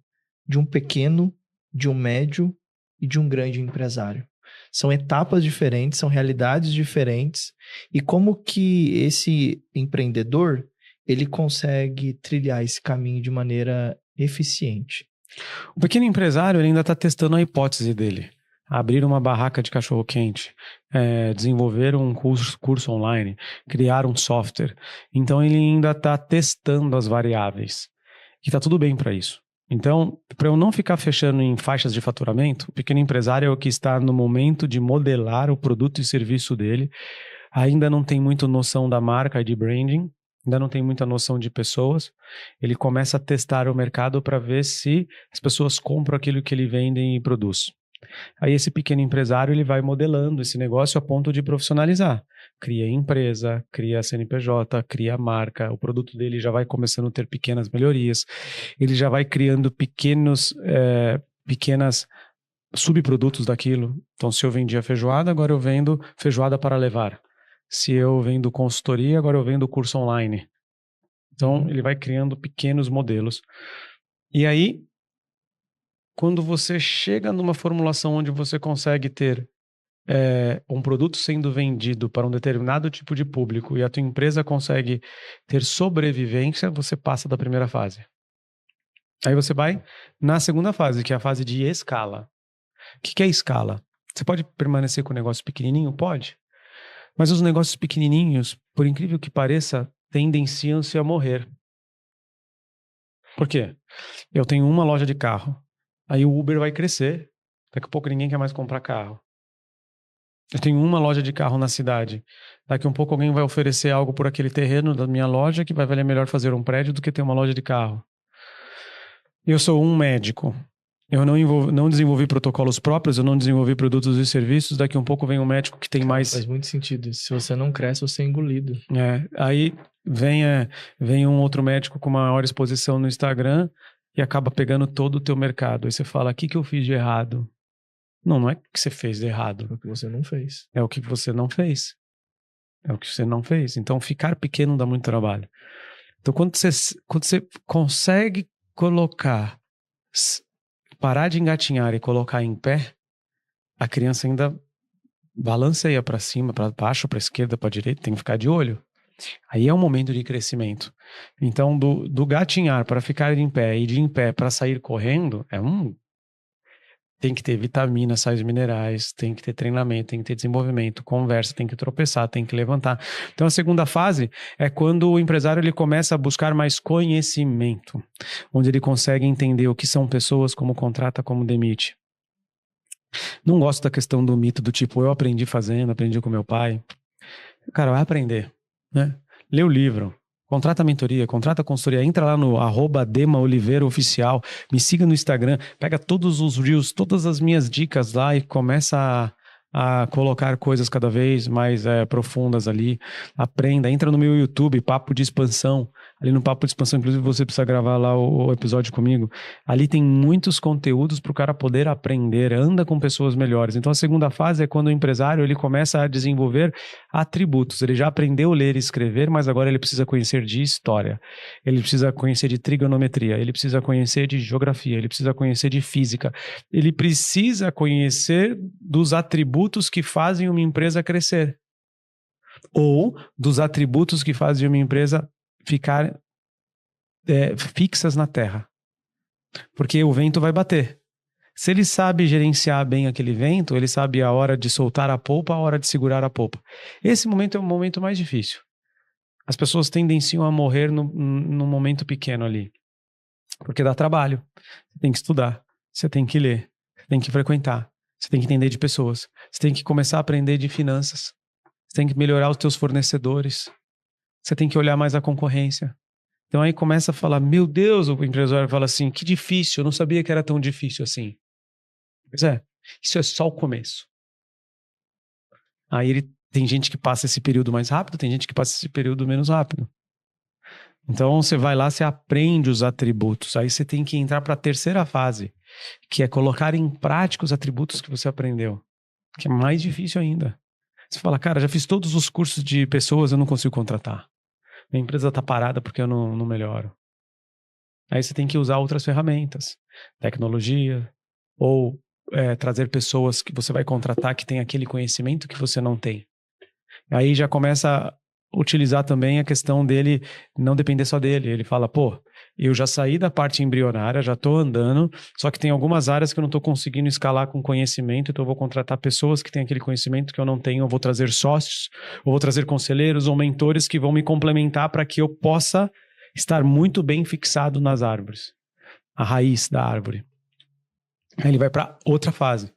de um pequeno, de um médio e de um grande empresário. São etapas diferentes, são realidades diferentes, e como que esse empreendedor, ele consegue trilhar esse caminho de maneira eficiente? O pequeno empresário, ele ainda está testando a hipótese dele. Abrir uma barraca de cachorro-quente, desenvolver um curso online, criar um software. Então, ele ainda está testando as variáveis. E está tudo bem para isso. Então, para eu não ficar fechando em faixas de faturamento, o pequeno empresário é o que está no momento de modelar o produto e serviço dele. Ainda não tem muito noção da marca e de branding, ainda não tem muita noção de pessoas. Ele começa a testar o mercado para ver se as pessoas compram aquilo que ele vende e produz. Aí esse pequeno empresário, ele vai modelando esse negócio a ponto de profissionalizar. Cria empresa, cria CNPJ, cria marca, o produto dele já vai começando a ter pequenas melhorias, ele já vai criando pequenas subprodutos daquilo. Então, se eu vendia feijoada, agora eu vendo feijoada para levar. Se eu vendo consultoria, agora eu vendo curso online. Então, ele vai criando pequenos modelos. E aí, quando você chega numa formulação onde você consegue ter um produto sendo vendido para um determinado tipo de público e a tua empresa consegue ter sobrevivência, você passa da primeira fase. Aí você vai na segunda fase, que é a fase de escala. O que é escala? Você pode permanecer com um negócio pequenininho? Pode. Mas os negócios pequenininhos, por incrível que pareça, tendenciam-se a morrer. Por quê? Eu tenho uma loja de carro. Aí o Uber vai crescer. Daqui a pouco ninguém quer mais comprar carro. Eu tenho uma loja de carro na cidade. Daqui a um pouco alguém vai oferecer algo por aquele terreno da minha loja que vai valer melhor fazer um prédio do que ter uma loja de carro. Eu sou um médico. Eu não desenvolvi protocolos próprios, eu não desenvolvi produtos e serviços. Daqui a um pouco vem um médico que tem mais... Faz muito sentido isso. Se você não cresce, você é engolido. Aí vem um outro médico com maior exposição no Instagram e acaba pegando todo o teu mercado. Aí você fala, o que eu fiz de errado? Não é o que você fez de errado. É o que você não fez. É o que você não fez. É o que você não fez. Então, ficar pequeno dá muito trabalho. Então, quando você consegue parar de engatinhar e colocar em pé, a criança ainda balanceia para cima, para baixo, para esquerda, para direita, tem que ficar de olho. Aí é um momento de crescimento. Então, do gatinhar para ficar em pé e de em pé para sair correndo, tem que ter vitaminas, sais minerais, tem que ter treinamento, tem que ter desenvolvimento, conversa, tem que tropeçar, tem que levantar. Então, a segunda fase é quando o empresário ele começa a buscar mais conhecimento, onde ele consegue entender o que são pessoas, como contrata, como demite. Não gosto da questão do mito do tipo, eu aprendi fazendo, aprendi com meu pai. Cara, vai aprender, né? Lê o livro. Contrata a mentoria, contrata a consultoria, entra lá no @DemaOliveiraOficial, me siga no Instagram, pega todos os reels, todas as minhas dicas lá e começa a colocar coisas cada vez mais profundas ali. Aprenda, entra no meu YouTube, Papo de Expansão. Ali no Papo de Expansão, inclusive você precisa gravar lá o episódio comigo. Ali tem muitos conteúdos para o cara poder aprender, anda com pessoas melhores. Então a segunda fase é quando o empresário ele começa a desenvolver atributos. Ele já aprendeu a ler e escrever, mas agora ele precisa conhecer de história. Ele precisa conhecer de trigonometria, ele precisa conhecer de geografia, ele precisa conhecer de física. Ele precisa conhecer dos atributos que fazem uma empresa crescer. Ou dos atributos que fazem uma empresa ficar fixas na terra. Porque o vento vai bater. Se ele sabe gerenciar bem aquele vento, ele sabe a hora de soltar a polpa, a hora de segurar a polpa. Esse momento é o momento mais difícil. As pessoas tendenciam a morrer num momento pequeno ali. Porque dá trabalho. Você tem que estudar, você tem que ler, você tem que frequentar, você tem que entender de pessoas, você tem que começar a aprender de finanças, você tem que melhorar os teus fornecedores, você tem que olhar mais a concorrência. Então aí começa a falar, meu Deus, o empresário fala assim, que difícil, eu não sabia que era tão difícil assim. Pois é, isso é só o começo. Aí tem gente que passa esse período mais rápido, tem gente que passa esse período menos rápido. Então você vai lá, você aprende os atributos, aí você tem que entrar para a terceira fase, que é colocar em prática os atributos que você aprendeu, que é mais difícil ainda. Você fala, cara, já fiz todos os cursos de pessoas, eu não consigo contratar. Minha empresa está parada porque eu não melhoro. Aí você tem que usar outras ferramentas, tecnologia, ou trazer pessoas que você vai contratar que tem aquele conhecimento que você não tem. Aí já começa a utilizar também a questão dele não depender só dele. Ele fala, pô, eu já saí da parte embrionária, já estou andando, só que tem algumas áreas que eu não estou conseguindo escalar com conhecimento, então eu vou contratar pessoas que têm aquele conhecimento que eu não tenho, eu vou trazer sócios, ou vou trazer conselheiros ou mentores que vão me complementar para que eu possa estar muito bem fixado nas árvores, a raiz da árvore. Aí ele vai para outra fase.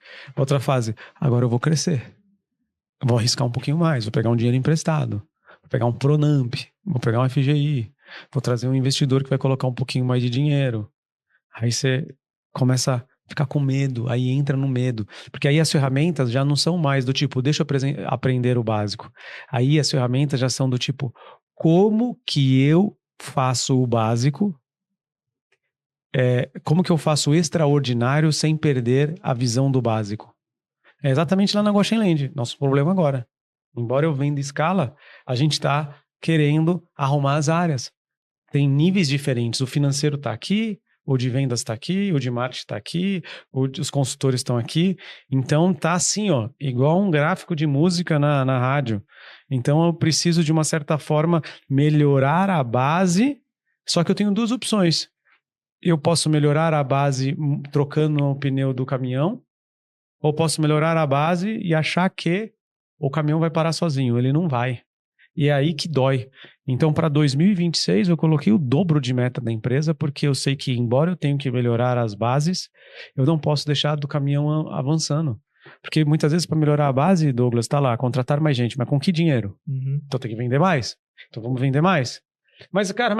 Agora eu vou crescer. Eu vou arriscar um pouquinho mais, vou pegar um dinheiro emprestado, vou pegar um Pronamp, vou pegar um FGI, vou trazer um investidor que vai colocar um pouquinho mais de dinheiro. Aí você começa a ficar com medo, aí entra no medo. Porque aí as ferramentas já não são mais do tipo, deixa eu aprender o básico. Aí as ferramentas já são do tipo, como que eu faço o básico? Como que eu faço o extraordinário sem perder a visão do básico? É exatamente lá na Goshenland, nosso problema agora. Embora eu venda escala, a gente está querendo arrumar as áreas. Tem níveis diferentes, o financeiro está aqui, o de vendas está aqui, o de marketing está aqui, os consultores estão aqui. Então tá assim, ó, igual um gráfico de música na rádio. Então eu preciso de uma certa forma melhorar a base, só que eu tenho duas opções. Eu posso melhorar a base trocando o pneu do caminhão, ou posso melhorar a base e achar que o caminhão vai parar sozinho. Ele não vai. E é aí que dói. Então, para 2026, eu coloquei o dobro de meta da empresa, porque eu sei que, embora eu tenha que melhorar as bases, eu não posso deixar do caminhão avançando. Porque muitas vezes, para melhorar a base, Douglas, tá lá, contratar mais gente, mas com que dinheiro? Então tem que vender mais. Então vamos vender mais. Mas, cara,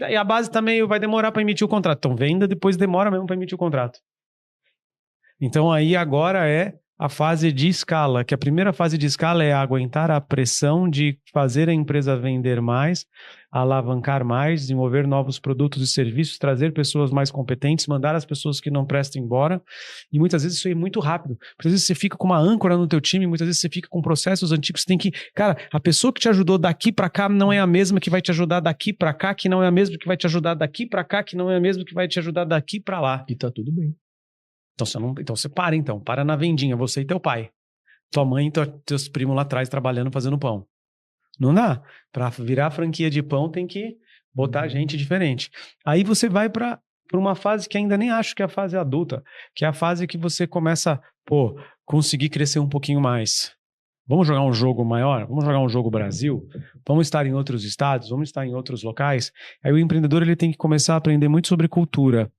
e a base também vai demorar para emitir o contrato. Então venda, depois demora mesmo para emitir o contrato. Então aí agora é a fase de escala, que a primeira fase de escala é aguentar a pressão de fazer a empresa vender mais, alavancar mais, desenvolver novos produtos e serviços, trazer pessoas mais competentes, mandar as pessoas que não prestam embora. E muitas vezes isso é muito rápido. Muitas vezes você fica com uma âncora no teu time, muitas vezes você fica com processos antigos, você tem que... Cara, a pessoa que te ajudou daqui para cá não é a mesma que vai te ajudar daqui para cá, que não é a mesma que vai te ajudar daqui para cá, que não é a mesma que vai te ajudar daqui para lá. E tá tudo bem. Então você para na vendinha, você e teu pai. Tua mãe e teus primos lá atrás trabalhando, fazendo pão. Não dá. Para virar franquia de pão tem que botar gente diferente. Aí você vai para uma fase que ainda nem acho que é a fase adulta, que é a fase que você começa, conseguir crescer um pouquinho mais. Vamos jogar um jogo maior? Vamos jogar um jogo Brasil? Vamos estar em outros estados? Vamos estar em outros locais? Aí o empreendedor ele tem que começar a aprender muito sobre cultura.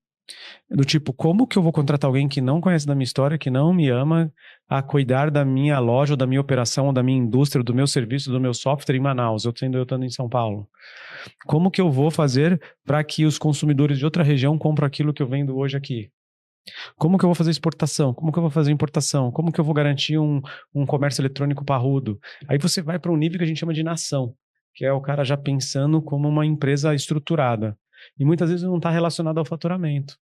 Do tipo, como que eu vou contratar alguém que não conhece da minha história, que não me ama, a cuidar da minha loja, ou da minha operação, ou da minha indústria, do meu serviço, do meu software em Manaus, eu estando em São Paulo? Como que eu vou fazer para que os consumidores de outra região comprem aquilo que eu vendo hoje aqui? Como que eu vou fazer exportação? Como que eu vou fazer importação? Como que eu vou garantir um comércio eletrônico parrudo? Aí você vai para um nível que a gente chama de nação, que é o cara já pensando como uma empresa estruturada. E muitas vezes não está relacionado ao faturamento.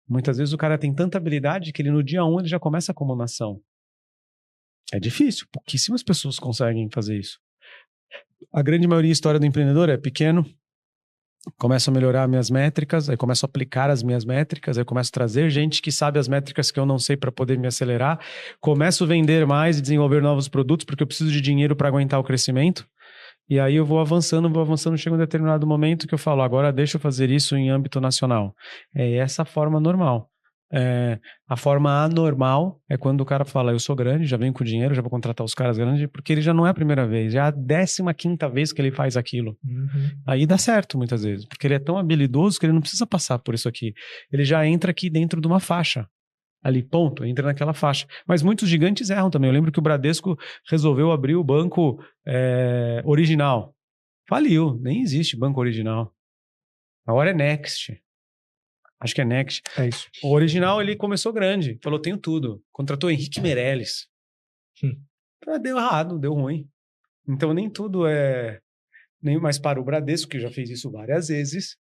Muitas vezes o cara tem tanta habilidade que ele no dia 1 ele já começa como nação. É difícil, pouquíssimas pessoas conseguem fazer isso. A grande maioria da história do empreendedor é pequeno, começo a melhorar minhas métricas, aí começo a aplicar as minhas métricas, aí começo a trazer gente que sabe as métricas que eu não sei para poder me acelerar, começo a vender mais e desenvolver novos produtos porque eu preciso de dinheiro para aguentar o crescimento. E aí eu vou avançando, chega um determinado momento que eu falo, agora deixa eu fazer isso em âmbito nacional. É essa forma normal. A forma anormal é quando o cara fala, eu sou grande, já venho com dinheiro, já vou contratar os caras grandes, porque ele já não é a primeira vez, já é a 15ª vez que ele faz aquilo. Aí dá certo muitas vezes, porque ele é tão habilidoso que ele não precisa passar por isso aqui. Ele já entra aqui dentro de uma faixa. Ali, ponto, entra naquela faixa. Mas muitos gigantes erram também. Eu lembro que o Bradesco resolveu abrir o banco original. Faliu, nem existe banco original. Agora é Next. Acho que é Next. É isso. O original, ele começou grande. Falou, tenho tudo. Contratou Henrique Meirelles. Deu errado, deu ruim. Então, nem tudo é... Nem mais para o Bradesco, que já fez isso várias vezes,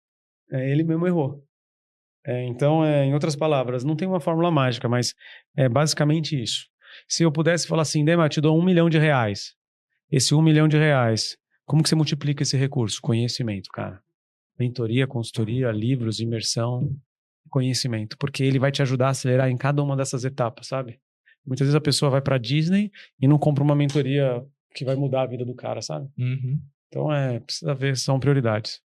ele mesmo errou. Então, em outras palavras, não tem uma fórmula mágica, mas é basicamente isso. Se eu pudesse falar assim, Dema, te dou R$1 milhão. Esse R$1 milhão, como que você multiplica esse recurso? Conhecimento, cara. Mentoria, consultoria, livros, imersão, conhecimento. Porque ele vai te ajudar a acelerar em cada uma dessas etapas, sabe? Muitas vezes a pessoa vai para Disney e não compra uma mentoria que vai mudar a vida do cara, sabe? Então, precisa ver, são prioridades.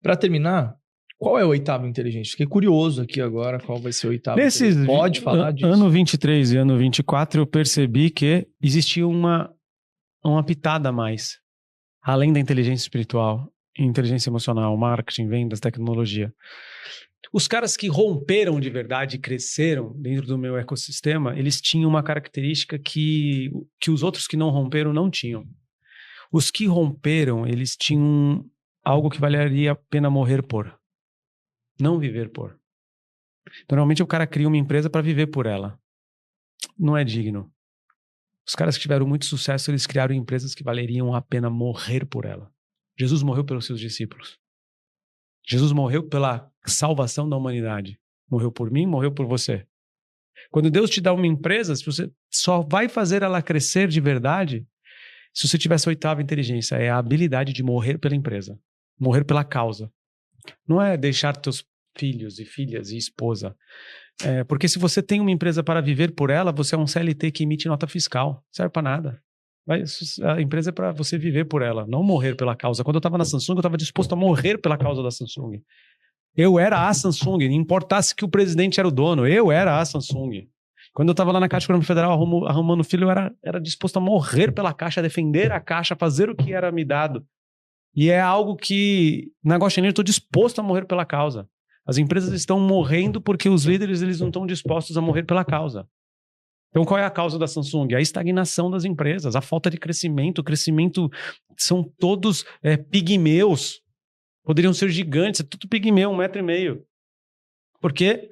Para terminar, qual é o 8º inteligente? Fiquei curioso aqui agora, qual vai ser o 8º. Pode falar disso. Ano 23 e ano 24, eu percebi que existia uma pitada a mais. Além da inteligência espiritual, inteligência emocional, marketing, vendas, tecnologia. Os caras que romperam de verdade e cresceram dentro do meu ecossistema, eles tinham uma característica que os outros que não romperam não tinham. Os que romperam, eles tinham algo que valeria a pena morrer por. Não viver por. Normalmente o cara cria uma empresa para viver por ela. Não é digno. Os caras que tiveram muito sucesso, eles criaram empresas que valeriam a pena morrer por ela. Jesus morreu pelos seus discípulos. Jesus morreu pela salvação da humanidade. Morreu por mim, morreu por você. Quando Deus te dá uma empresa, você só vai fazer ela crescer de verdade se você tiver essa 8ª inteligência. É a habilidade de morrer pela empresa. Morrer pela causa. Não é deixar teus filhos e filhas e esposa. Porque se você tem uma empresa para viver por ela, você é um CLT que emite nota fiscal. Não serve para nada. A empresa é para você viver por ela, não morrer pela causa. Quando eu estava na Samsung, eu estava disposto a morrer pela causa da Samsung. Eu era a Samsung, não importasse que o presidente era o dono, eu era a Samsung. Quando eu estava lá na Caixa Econômica Federal arrumando filho, eu era disposto a morrer pela Caixa, defender a Caixa, fazer o que era me dado. E é algo que, na Guaxinim, eu estou disposto a morrer pela causa. As empresas estão morrendo porque os líderes eles não estão dispostos a morrer pela causa. Então, qual é a causa da Samsung? A estagnação das empresas, a falta de crescimento. O crescimento são todos pigmeus. Poderiam ser gigantes, é tudo pigmeu, 1,5 metro. Por quê?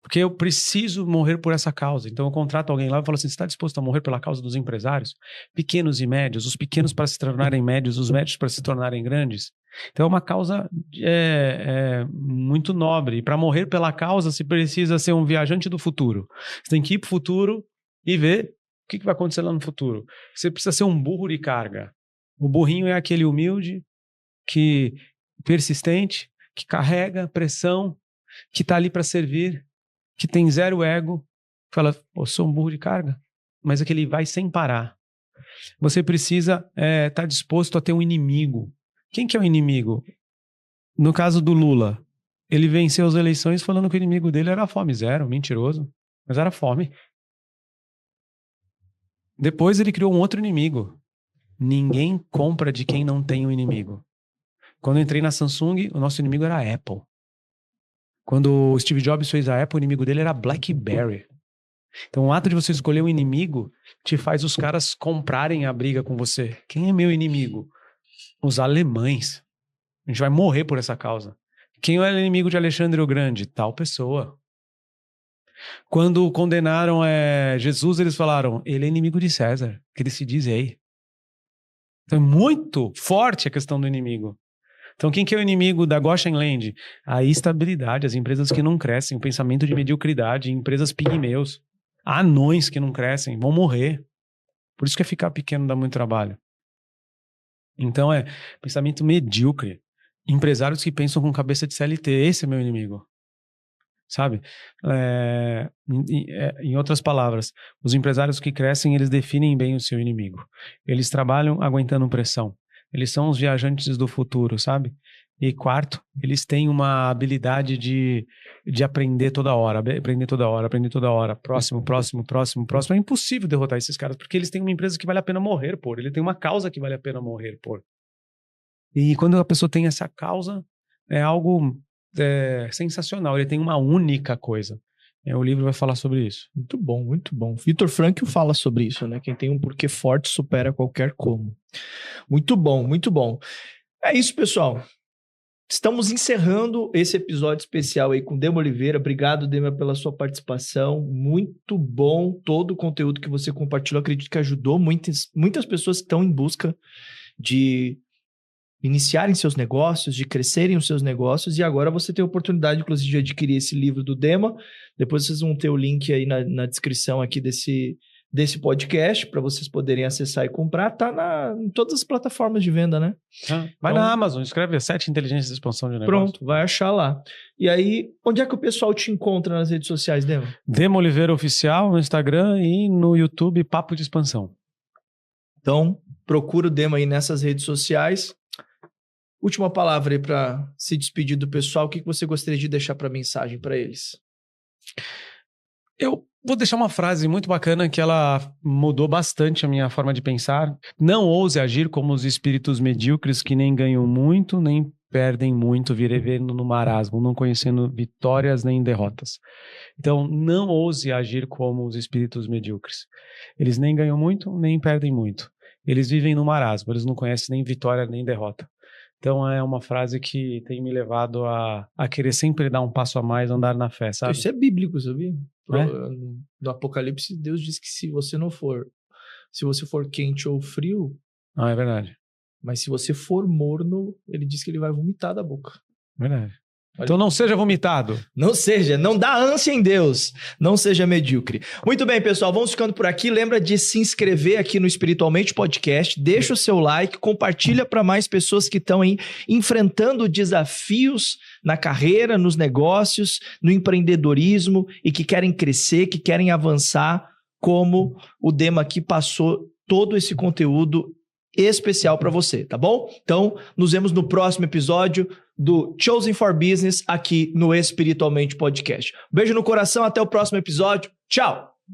Porque eu preciso morrer por essa causa. Então eu contrato alguém lá e falo assim, você está disposto a morrer pela causa dos empresários? Pequenos e médios, os pequenos para se tornarem médios, os médios para se tornarem grandes. Então é uma causa muito nobre. E para morrer pela causa, se precisa ser um viajante do futuro. Você tem que ir para o futuro e ver o que vai acontecer lá no futuro. Você precisa ser um burro de carga. O burrinho é aquele humilde, persistente, que carrega pressão, que está ali para servir, que tem zero ego, fala, eu sou um burro de carga, mas é que ele vai sem parar. Você precisa estar disposto a ter um inimigo. Quem que é o inimigo? No caso do Lula, ele venceu as eleições falando que o inimigo dele era a fome, zero, mentiroso, mas era fome. Depois ele criou um outro inimigo. Ninguém compra de quem não tem um inimigo. Quando eu entrei na Samsung, o nosso inimigo era a Apple. Quando o Steve Jobs fez a Apple, o inimigo dele era a BlackBerry. Então o ato de você escolher um inimigo te faz os caras comprarem a briga com você. Quem é meu inimigo? Os alemães. A gente vai morrer por essa causa. Quem é o inimigo de Alexandre o Grande? Tal pessoa. Quando condenaram Jesus, eles falaram, ele é inimigo de César, que ele se diz rei. Então é muito forte a questão do inimigo. Então quem que é o inimigo da Goshen Land? A instabilidade, as empresas que não crescem, o pensamento de mediocridade, empresas pigmeus, anões que não crescem, vão morrer. Por isso que ficar pequeno dá muito trabalho. Então pensamento medíocre. Empresários que pensam com cabeça de CLT, esse é meu inimigo. Sabe? Em outras palavras, os empresários que crescem, eles definem bem o seu inimigo. Eles trabalham aguentando pressão. Eles são os viajantes do futuro, sabe? E quarto, eles têm uma habilidade de aprender toda hora, aprender toda hora, aprender toda hora. Próximo. É impossível derrotar esses caras, porque eles têm uma empresa que vale a pena morrer por. Ele tem uma causa que vale a pena morrer por. E quando a pessoa tem essa causa, é algo sensacional. Ele tem uma única coisa. O livro vai falar sobre isso. Muito bom, muito bom. Viktor Frankl fala sobre isso, né? Quem tem um porquê forte supera qualquer como. Muito bom, muito bom. É isso, pessoal. Estamos encerrando esse episódio especial aí com Dema Oliveira. Obrigado, Dema, pela sua participação. Muito bom todo o conteúdo que você compartilhou. Acredito que ajudou muitas pessoas que estão em busca de iniciarem seus negócios, de crescerem os seus negócios. E agora você tem a oportunidade, inclusive, de adquirir esse livro do Dema. Depois vocês vão ter o link aí na descrição aqui desse podcast para vocês poderem acessar e comprar. Tá em todas as plataformas de venda, né? Vai na Amazon, escreve 7 inteligências de expansão de negócio. Pronto, vai achar lá. E aí, onde é que o pessoal te encontra nas redes sociais, Dema? Dema Oliveira Oficial no Instagram e no YouTube Papo de Expansão. Então, procura o Dema aí nessas redes sociais. Última palavra aí para se despedir do pessoal. O que você gostaria de deixar para mensagem para eles? Eu vou deixar uma frase muito bacana que ela mudou bastante a minha forma de pensar. Não ouse agir como os espíritos medíocres que nem ganham muito, nem perdem muito, vivendo no marasmo, não conhecendo vitórias nem derrotas. Então, não ouse agir como os espíritos medíocres. Eles nem ganham muito, nem perdem muito. Eles vivem no marasmo, eles não conhecem nem vitória nem derrota. Então é uma frase que tem me levado a querer sempre dar um passo a mais, andar na fé, sabe? Isso é bíblico, sabia? No Apocalipse, Deus diz que se você for quente ou frio... É verdade. Mas se você for morno, ele diz que ele vai vomitar da boca. Verdade. Então não seja vomitado. Não dá ânsia em Deus. Não seja medíocre. Muito bem, pessoal, vamos ficando por aqui. Lembra de se inscrever aqui no Espiritualmente Podcast, deixa o seu like, compartilha para mais pessoas que estão aí enfrentando desafios na carreira, nos negócios, no empreendedorismo e que querem crescer, que querem avançar, como o Dema aqui passou todo esse conteúdo especial para você, tá bom? Então, nos vemos no próximo episódio do Chosen for Business aqui no Espiritualmente Podcast. Beijo no coração, até o próximo episódio. Tchau!